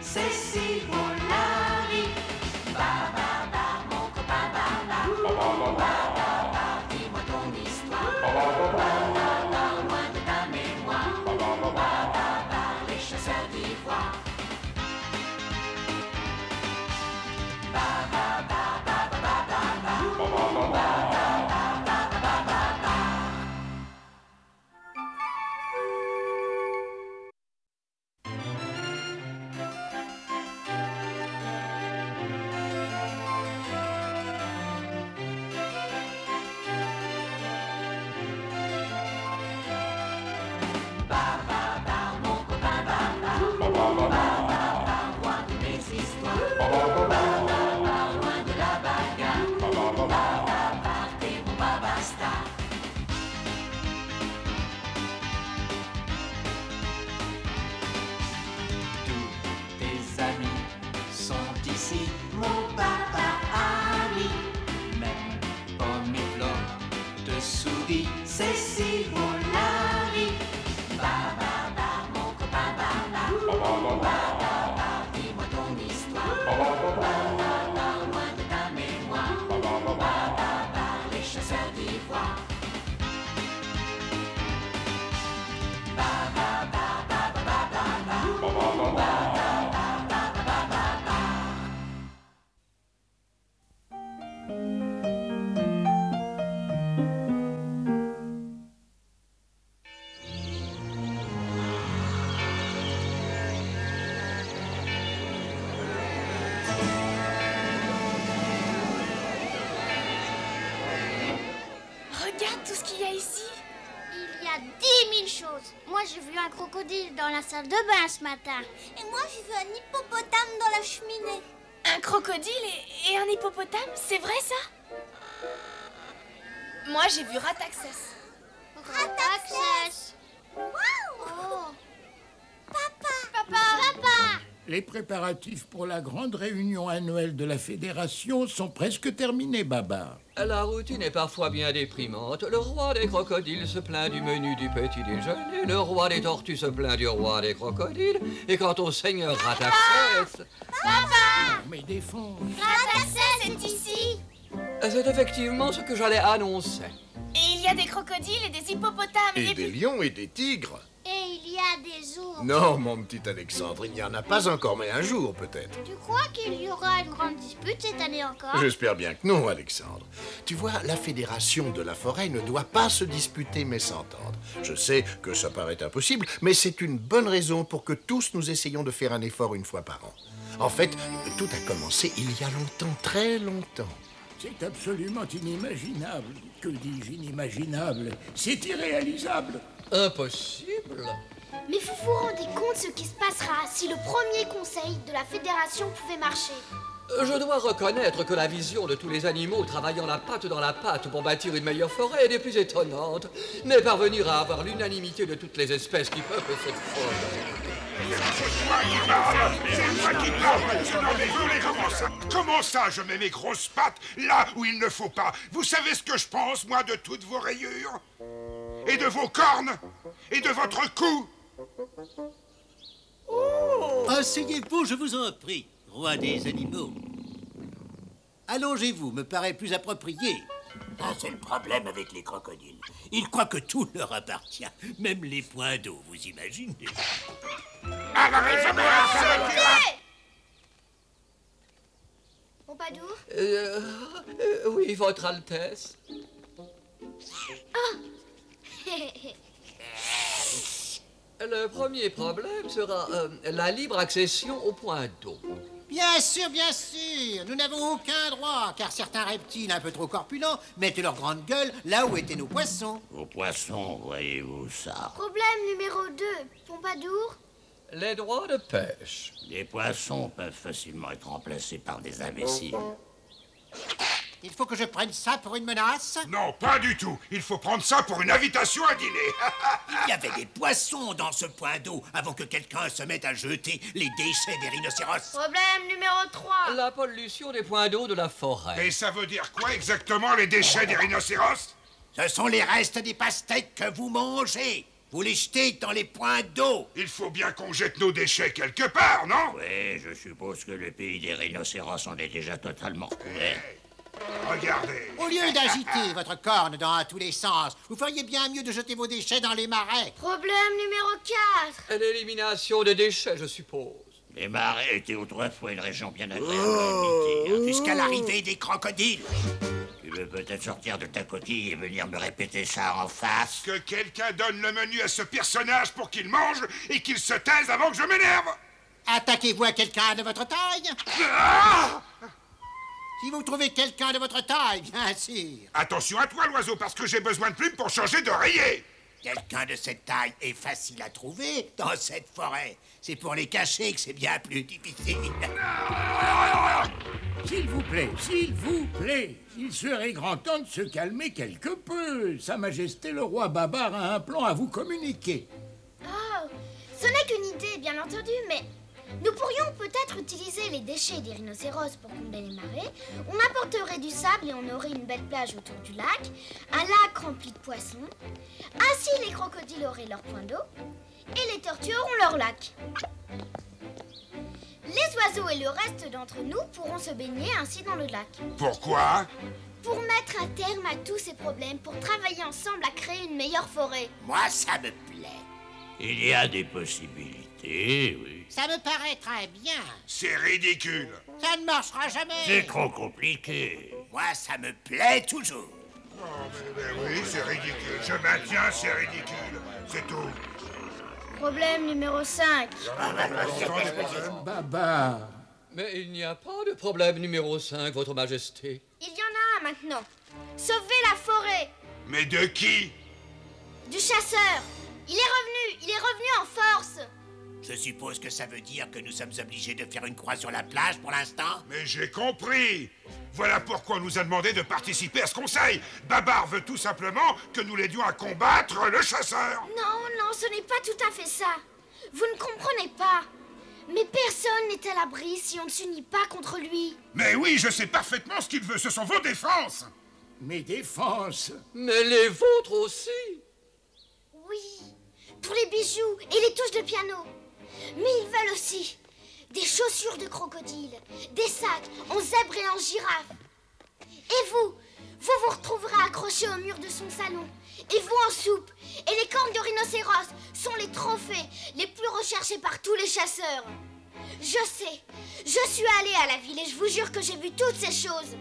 C'est si beau la vie. Ba ba ba, mon copain ba ba. Ba ba ba, dis-moi ton histoire. Ba ba ba, loin de ta mémoire. Ba ba ba, les chasseurs d'ivoire. Ba ba ba ba ba ba ba. Ba ba ba ba ba ba ba ba. C'est si beau la vie. Ba ba ba, mon copain ba ba. Ba ba ba, dis-moi ton histoire. Ba ba ba, loin de ta mémoire. Ba ba ba, les chasseurs d'ivoire. Ba ba ba ba ba ba ba. Ba ba ba ba ba ba ba ba. Regarde tout ce qu'il y a ici. Il y a 10 000 choses. Moi, j'ai vu un crocodile dans la salle de bain ce matin. Et moi, j'ai vu un hippopotame dans la cheminée. Un crocodile et un hippopotame, c'est vrai ça? Moi, j'ai vu Rataxès. Rataxès. Waouh! Papa. Les préparatifs pour la grande réunion annuelle de la Fédération sont presque terminés, Babar. La routine est parfois bien déprimante. Le roi des crocodiles se plaint du menu du petit déjeuner, le roi des tortues se plaint du roi des crocodiles, et quant au seigneur Rataxès... Papa! Mais défends. Rataxès est ici. C'est effectivement ce que j'allais annoncer. Et il y a des crocodiles et des hippopotames. Et des lions et des tigres. Et il y a des ours. Non, mon petit Alexandre, il n'y en a pas encore, mais un jour peut-être. Tu crois qu'il y aura une grande dispute cette année encore? J'espère bien que non, Alexandre. Tu vois, la Fédération de la forêt ne doit pas se disputer mais s'entendre. Je sais que ça paraît impossible, mais c'est une bonne raison pour que tous nous essayions de faire un effort une fois par an. En fait, tout a commencé il y a longtemps, très longtemps. C'est absolument inimaginable. Que dis-je inimaginable? C'est irréalisable. Impossible. Mais vous vous rendez compte ce qui se passera si le premier conseil de la fédération pouvait marcher? Je dois reconnaître que la vision de tous les animaux travaillant la patte dans la patte pour bâtir une meilleure forêt est des plus étonnantes. Mais parvenir à avoir l'unanimité de toutes les espèces qui peuplent cette forêt... C'est moi qui parle. Non, mais vous les comment ça? Comment ça, je mets mes grosses pattes là où il ne faut pas? Vous savez ce que je pense, moi, de toutes vos rayures? Et de vos cornes? Et de votre cou? Asseyez-vous, je vous en prie, roi des animaux. Allongez-vous, me paraît plus approprié. Ah, c'est le problème avec les crocodiles. Ils croient que tout leur appartient, même les points d'eau, vous imaginez? Pompadour? Oui, Votre Altesse. Le premier problème sera la libre accession au point d'eau. Bien sûr, bien sûr. Nous n'avons aucun droit, car certains reptiles un peu trop corpulents mettent leur grande gueule là où étaient nos poissons. Vos poissons, voyez-vous ça? Problème numéro 2, Pompadour? Les droits de pêche. Les poissons peuvent facilement être remplacés par des imbéciles. Il faut que je prenne ça pour une menace? Non, pas du tout. Il faut prendre ça pour une invitation à dîner. Il y avait des poissons dans ce point d'eau avant que quelqu'un se mette à jeter les déchets des rhinocéros. Problème numéro 3. La pollution des points d'eau de la forêt. Et ça veut dire quoi exactement, les déchets des rhinocéros? Ce sont les restes des pastèques que vous mangez. Vous les jetez dans les points d'eau. Il faut bien qu'on jette nos déchets quelque part, non? Oui, je suppose que le pays des rhinocéros en est déjà totalement couvert. Regardez. Au lieu d'agiter votre corne dans tous les sens, vous feriez bien mieux de jeter vos déchets dans les marais. Problème numéro 4. L'élimination des déchets, je suppose. Les marais étaient autrefois une région bien agréable à habiter, jusqu'à l'arrivée des crocodiles. Tu veux peut-être sortir de ta coquille et venir me répéter ça en face? Que quelqu'un donne le menu à ce personnage pour qu'il mange et qu'il se taise avant que je m'énerve. Attaquez-vous à quelqu'un de votre taille? Ah! Si vous trouvez quelqu'un de votre taille, bien sûr. Attention à toi, l'oiseau, parce que j'ai besoin de plumes pour changer d'oreiller. Quelqu'un de cette taille est facile à trouver dans cette forêt. C'est pour les cacher que c'est bien plus difficile. S'il vous plaît, s'il vous plaît, il serait grand temps de se calmer quelque peu. Sa Majesté le roi Babar a un plan à vous communiquer. Oh, ce n'est qu'une idée, bien entendu, mais nous pourrions peut-être utiliser les déchets des rhinocéros pour combler les marais. On apporterait du sable et on aurait une belle plage autour du lac, un lac rempli de poissons. Ainsi, les crocodiles auraient leur point d'eau et les tortues auront leur lac. Les oiseaux et le reste d'entre nous pourront se baigner ainsi dans le lac. Pourquoi? Pour mettre un terme à tous ces problèmes, pour travailler ensemble à créer une meilleure forêt. Moi, ça me plaît. Il y a des possibilités, oui. Ça me paraît très bien. C'est ridicule. Ça ne marchera jamais. C'est trop compliqué. Moi, ça me plaît toujours. Oh, mais oui, c'est ridicule. Je maintiens, c'est ridicule. C'est tout. Problème numéro 5. Babar. Mais il n'y a pas de problème numéro 5, Votre Majesté. Il y en a un maintenant. Sauver la forêt. Mais de qui? Du chasseur. Il est revenu en force. Je suppose que ça veut dire que nous sommes obligés de faire une croix sur la plage pour l'instant? Mais j'ai compris. Voilà pourquoi on nous a demandé de participer à ce conseil. Babar veut tout simplement que nous l'aidions à combattre le chasseur. Non, ce n'est pas tout à fait ça. Vous ne comprenez pas. Mais personne n'est à l'abri si on ne s'unit pas contre lui. Mais oui, je sais parfaitement ce qu'il veut. Ce sont vos défenses. Mes défenses? Mais les vôtres aussi. Oui, pour les bijoux et les touches de piano. Mais ils veulent aussi des chaussures de crocodile, des sacs en zèbre et en girafe. Et vous vous retrouverez accrochés au mur de son salon. Et vous en soupe. Et les cornes de rhinocéros sont les trophées les plus recherchés par tous les chasseurs. Je sais, je suis allée à la ville et je vous jure que j'ai vu toutes ces choses.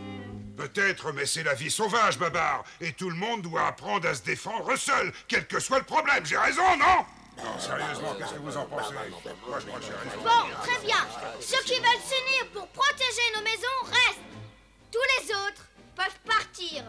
Peut-être, mais c'est la vie sauvage, Babar. Et tout le monde doit apprendre à se défendre seul, quel que soit le problème. J'ai raison, non? Non, sérieusement, qu'est-ce que vous en pensez? Moi, je crois que j'ai raison. Bon, très bien. Ceux qui veulent s'unir pour protéger nos maisons restent. Tous les autres peuvent partir.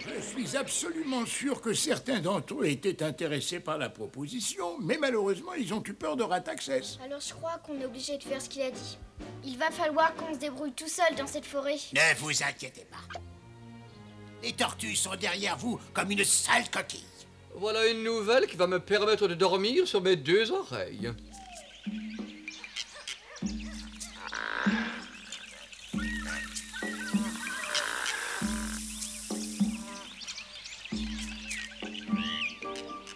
Je suis absolument sûr que certains d'entre eux étaient intéressés par la proposition, mais malheureusement, ils ont eu peur de Rataxès. Alors je crois qu'on est obligé de faire ce qu'il a dit. Il va falloir qu'on se débrouille tout seul dans cette forêt. Ne vous inquiétez pas. Les tortues sont derrière vous comme une sale coquille. Voilà une nouvelle qui va me permettre de dormir sur mes 2 oreilles.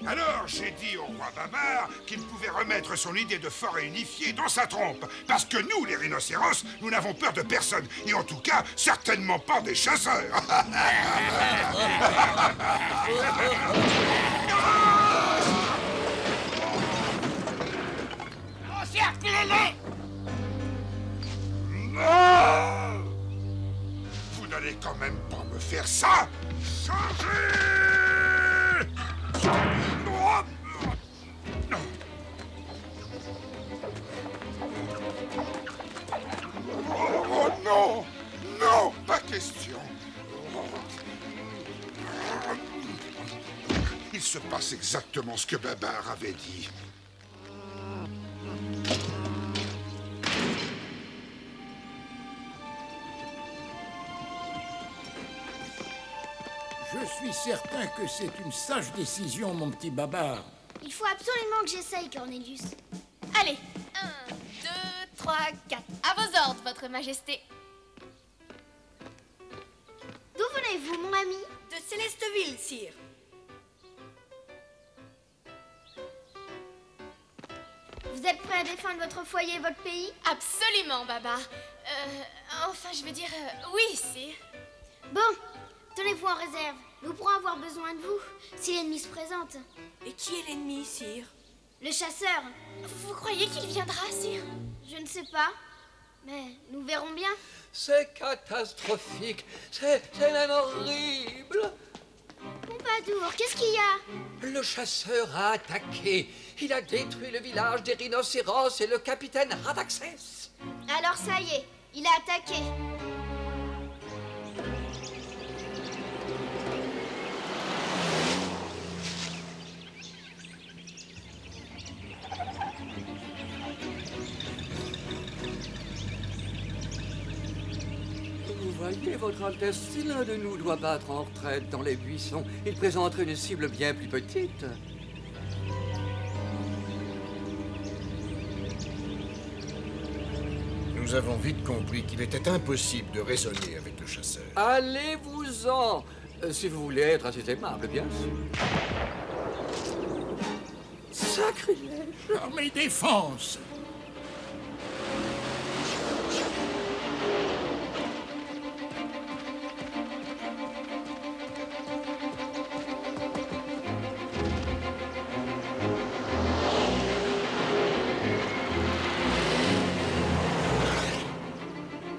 Alors j'ai dit au roi Babar qu'il pouvait remettre son idée de forêt unifiée dans sa trompe. Parce que nous, les rhinocéros, nous n'avons peur de personne. Et en tout cas, certainement pas des chasseurs. Encerclez-les! Non! Vous n'allez quand même pas me faire ça! Changez! Oh non! Non! Pas question! Il se passe exactement ce que Babar avait dit. Je suis certain que c'est une sage décision, mon petit Babar. Il faut absolument que j'essaye, Cornelius. Allez, 1, 2, 3, 4. À vos ordres, votre majesté. D'où venez-vous, mon ami? De Célesteville, sire. Vous êtes prêt à défendre votre foyer et votre pays? Absolument, Babar. Enfin, je veux dire, oui, sire. Bon, tenez-vous en réserve. Nous pourrons avoir besoin de vous si l'ennemi se présente. Et qui est l'ennemi, sire? Le chasseur. Vous croyez qu'il viendra, sire? Je ne sais pas, mais nous verrons bien. C'est catastrophique, c'est même horrible. Pompadour, qu'est-ce qu'il y a? Le chasseur a attaqué. Il a détruit le village des rhinocéros et le capitaine Radaxès. Alors ça y est, il a attaqué. Vous voyez, Votre Altesse, si l'un de nous doit battre en retraite dans les buissons, il présenterait une cible bien plus petite. Nous avons vite compris qu'il était impossible de raisonner avec le chasseur. Allez-vous-en, si vous voulez être assez aimable, bien sûr. Sacrilège! Par mes défenses!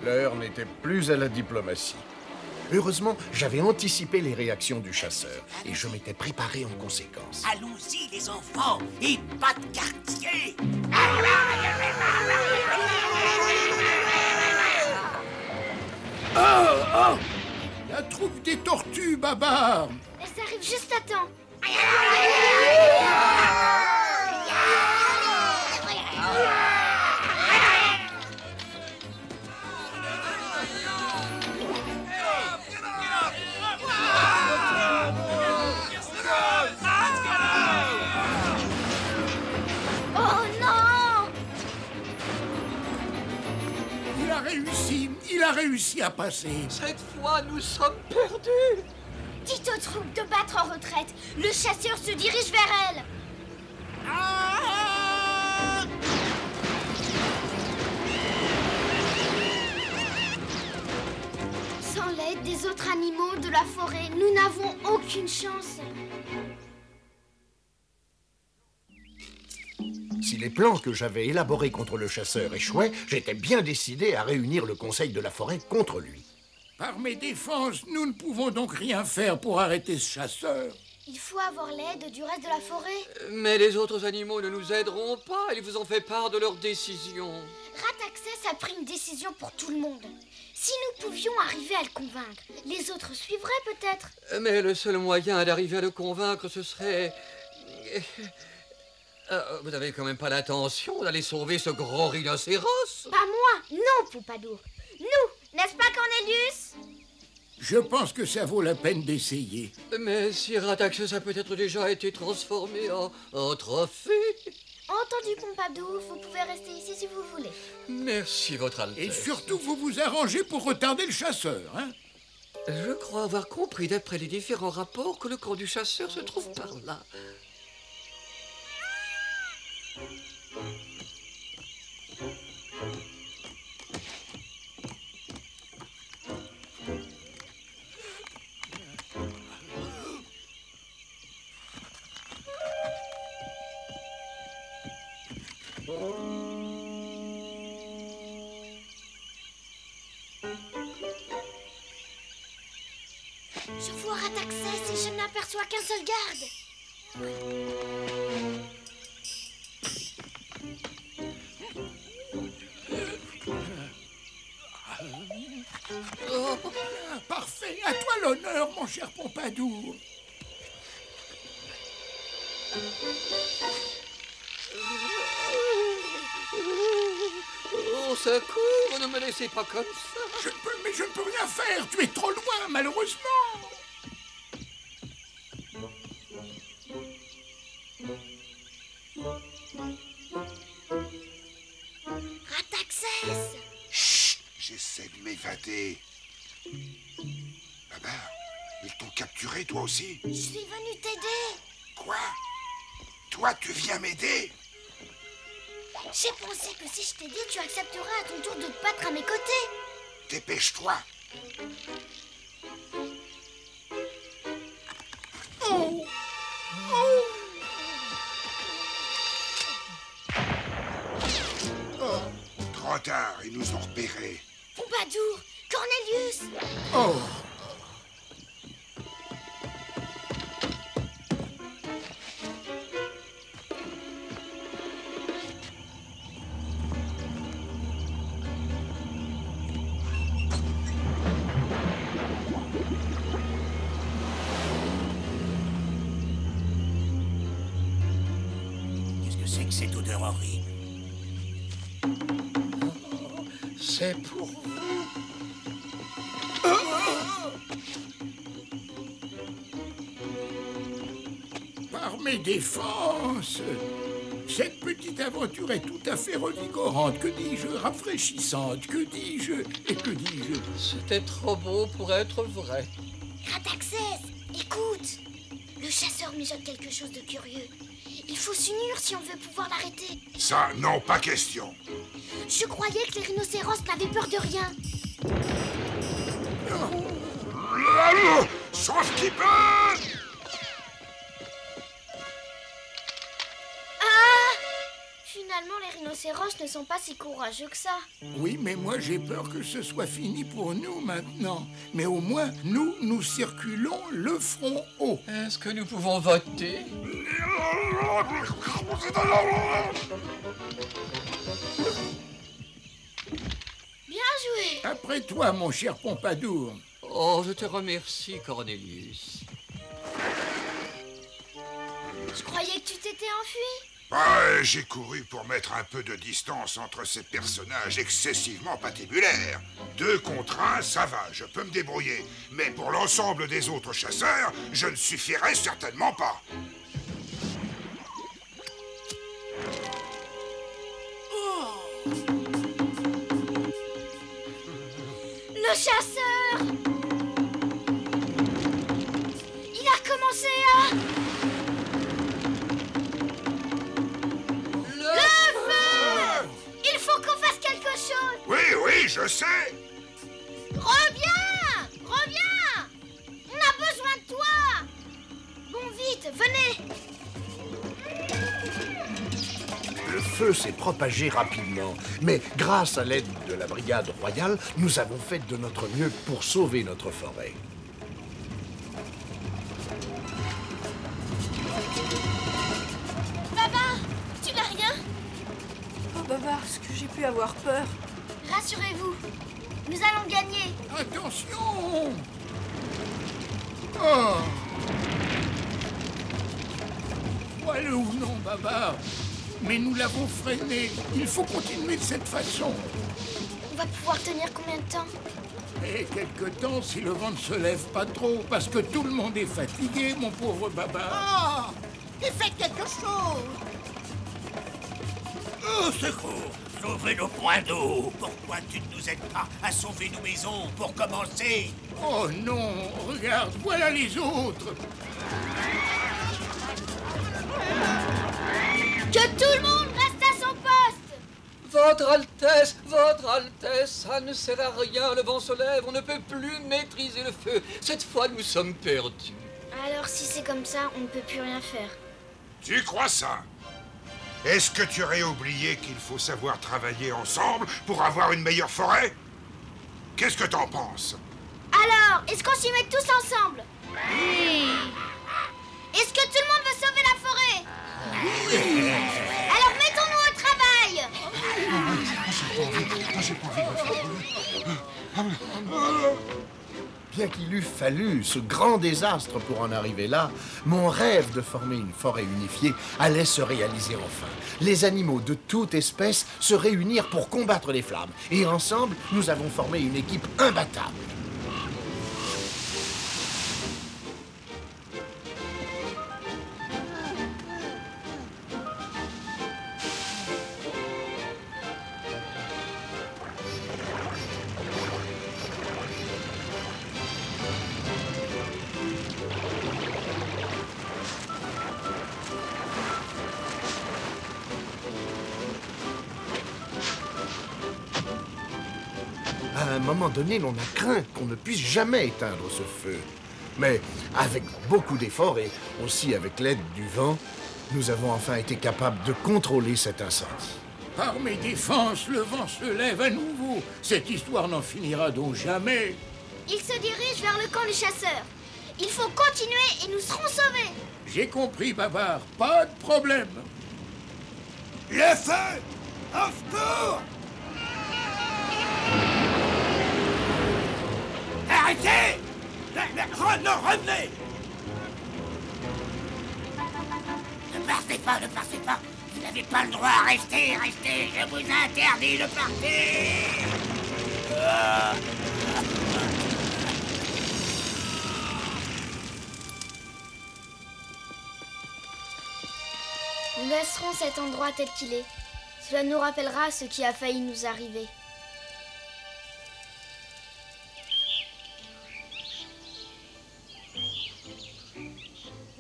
L'heure n'était plus à la diplomatie. Heureusement, j'avais anticipé les réactions du chasseur et je m'étais préparé en conséquence. Allons-y, les enfants, et pas de quartier! Oh! La troupe des tortues, Babar! Elles arrivent juste à temps. Il a réussi à passer. Cette fois, nous sommes perdus. Dites aux troupes de battre en retraite. Le chasseur se dirige vers elle. Sans l'aide des autres animaux de la forêt, nous n'avons aucune chance. Si les plans que j'avais élaborés contre le chasseur échouaient, j'étais bien décidé à réunir le conseil de la forêt contre lui. Par mes défenses, nous ne pouvons donc rien faire pour arrêter ce chasseur. Il faut avoir l'aide du reste de la forêt. Mais les autres animaux ne nous aideront pas. Ils vous ont fait part de leur décision. Rataxès a pris une décision pour tout le monde. Si nous pouvions arriver à le convaincre, les autres suivraient peut-être. Mais le seul moyen d'arriver à le convaincre, ce serait... vous n'avez quand même pas l'intention d'aller sauver ce gros rhinocéros? Pas moi, non, Pompadour. Nous, n'est-ce pas, Cornelius? Je pense que ça vaut la peine d'essayer. Mais Sir Rataxès a peut-être déjà été transformé en trophée. Entendu, Pompadour, vous pouvez rester ici si vous voulez. Merci, Votre Altesse. Et surtout, vous vous arrangez pour retarder le chasseur, hein? Je crois avoir compris, d'après les différents rapports, que le camp du chasseur se trouve par là. Je vois Rataxès et je n'aperçois qu'un seul garde. Oh, parfait. À toi l'honneur, mon cher Pompadour. Au secours, ne me laissez pas comme ça. Mais je ne peux rien faire. Tu es trop loin, malheureusement. Rataxès! Chut! J'essaie de m'évader. Babar, ils t'ont capturé, toi aussi? Je suis venue t'aider. Quoi? Toi, tu viens m'aider? J'ai pensé que si je t'aidais, tu accepterais à ton tour de te battre à mes côtés. Dépêche-toi. Oh! Trop tard, ils nous ont repérés. Pompadour, Cornelius! Oh! Qu'est-ce que c'est que cette odeur horrible? C'est pour vous. Par mes défenses, cette petite aventure est tout à fait revigorante. Que dis-je? Rafraîchissante. Que dis-je? Et que dis-je? C'était trop beau pour être vrai. Rataxès, écoute! Le chasseur mijote quelque chose de curieux. Il faut s'unir si on veut pouvoir l'arrêter. Ça, non, pas question. Je croyais que les rhinocéros n'avaient peur de rien. Sauf qui peut! Ah! Finalement, les rhinocéros ne sont pas si courageux que ça. Oui, mais moi j'ai peur que ce soit fini pour nous maintenant. Mais au moins, nous circulons le front haut. Est-ce que nous pouvons voter? Bien joué! Après toi, mon cher Pompadour. Oh, je te remercie, Cornelius. Je croyais que tu t'étais enfui. Ouais, j'ai couru pour mettre un peu de distance entre ces personnages excessivement patibulaires. 2 contre 1, ça va, je peux me débrouiller. Mais pour l'ensemble des autres chasseurs, je ne suffirai certainement pas. Le chasseur! Il a recommencé à... Le feu! Il faut qu'on fasse quelque chose! Oui, oui, je sais. Reviens! Reviens! On a besoin de toi! Bon, vite, venez! Le feu s'est propagé rapidement, mais grâce à l'aide de la brigade royale, nous avons fait de notre mieux pour sauver notre forêt. Babar, tu n'as rien? Oh, Babar, est-ce que j'ai pu avoir peur? Rassurez-vous, nous allons gagner. Attention! Oh! Crois-le ou non, Babar, mais nous l'avons freiné. Il faut continuer de cette façon. On va pouvoir tenir combien de temps? Et quelque temps si le vent ne se lève pas trop, parce que tout le monde est fatigué, mon pauvre Babar. Oh! Et faites quelque chose! Au secours! Sauvez nos points d'eau! Pourquoi tu ne nous aides pas à sauver nos maisons pour commencer? Oh non! Regarde, voilà les autres! Que tout le monde reste à son poste! Votre Altesse, ça ne sert à rien, le vent se lève, on ne peut plus maîtriser le feu. Cette fois, nous sommes perdus. Alors si c'est comme ça, on ne peut plus rien faire. Tu crois ça? Est-ce que tu aurais oublié qu'il faut savoir travailler ensemble pour avoir une meilleure forêt? Qu'est-ce que t'en penses? Alors, est-ce qu'on s'y met tous ensemble? Oui. Est-ce que tout le monde veut sauver la forêt? Oui. Alors mettons-nous au travail. Bien qu'il eût fallu ce grand désastre pour en arriver là, mon rêve de former une forêt unifiée allait se réaliser enfin. Les animaux de toute espèce se réunirent pour combattre les flammes. Et ensemble, nous avons formé une équipe imbattable. À un moment donné, l'on a craint qu'on ne puisse jamais éteindre ce feu. Mais avec beaucoup d'efforts et aussi avec l'aide du vent, nous avons enfin été capables de contrôler cet incendie. Par mes défenses, le vent se lève à nouveau. Cette histoire n'en finira donc jamais. Il se dirige vers le camp des chasseurs. Il faut continuer et nous serons sauvés. J'ai compris, Babar. Pas de problème. Le feu! Au secours! Arrêtez! Non, revenez! Ne partez pas, ne partez pas! Vous n'avez pas le droit, restez, restez! Je vous interdis de partir! Nous laisserons cet endroit tel qu'il est. Cela nous rappellera ce qui a failli nous arriver.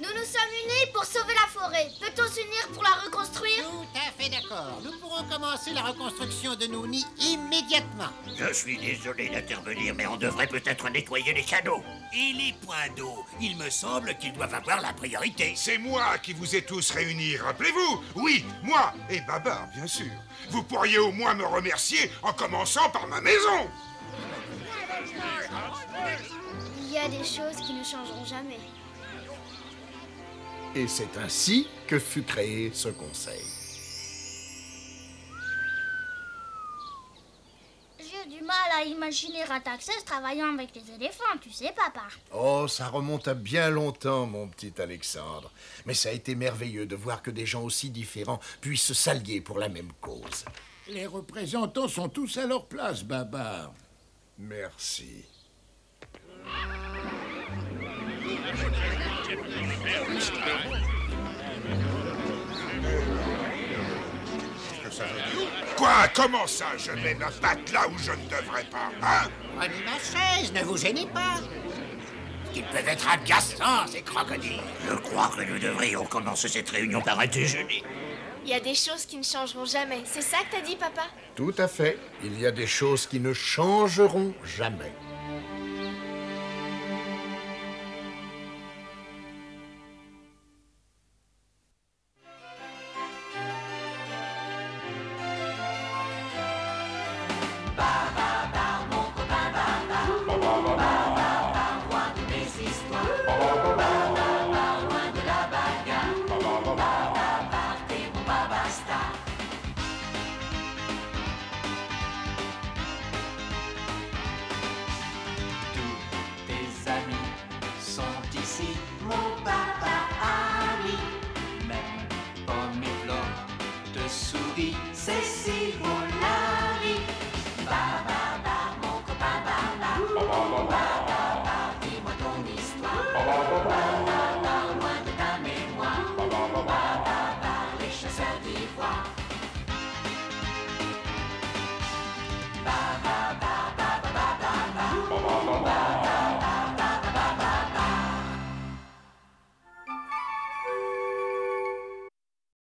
Nous nous sommes unis pour sauver la forêt. Peut-on s'unir pour la reconstruire? Tout à fait d'accord. Nous pourrons commencer la reconstruction de nos nids immédiatement. Je suis désolé d'intervenir, mais on devrait peut-être nettoyer les canaux. Et les points d'eau, il me semble qu'ils doivent avoir la priorité. C'est moi qui vous ai tous réunis, rappelez-vous? Oui, moi et Babar, bien sûr. Vous pourriez au moins me remercier en commençant par ma maison. Il y a des choses qui ne changeront jamais. Et c'est ainsi que fut créé ce conseil. J'ai du mal à imaginer Rataxès travaillant avec les éléphants, tu sais, papa. Oh, ça remonte à bien longtemps, mon petit Alexandre. Mais ça a été merveilleux de voir que des gens aussi différents puissent s'allier pour la même cause. Les représentants sont tous à leur place, Babar. Merci. Quoi? Comment ça, je mets ma patte là où je ne devrais pas, hein? Prenez ma chaise, ne vous gênez pas. Ils peuvent être agaçants, ces crocodiles. Je crois que nous devrions commencer cette réunion par un déjeuner. Il y a des choses qui ne changeront jamais. C'est ça que t'as dit, papa? Tout à fait. Il y a des choses qui ne changeront jamais.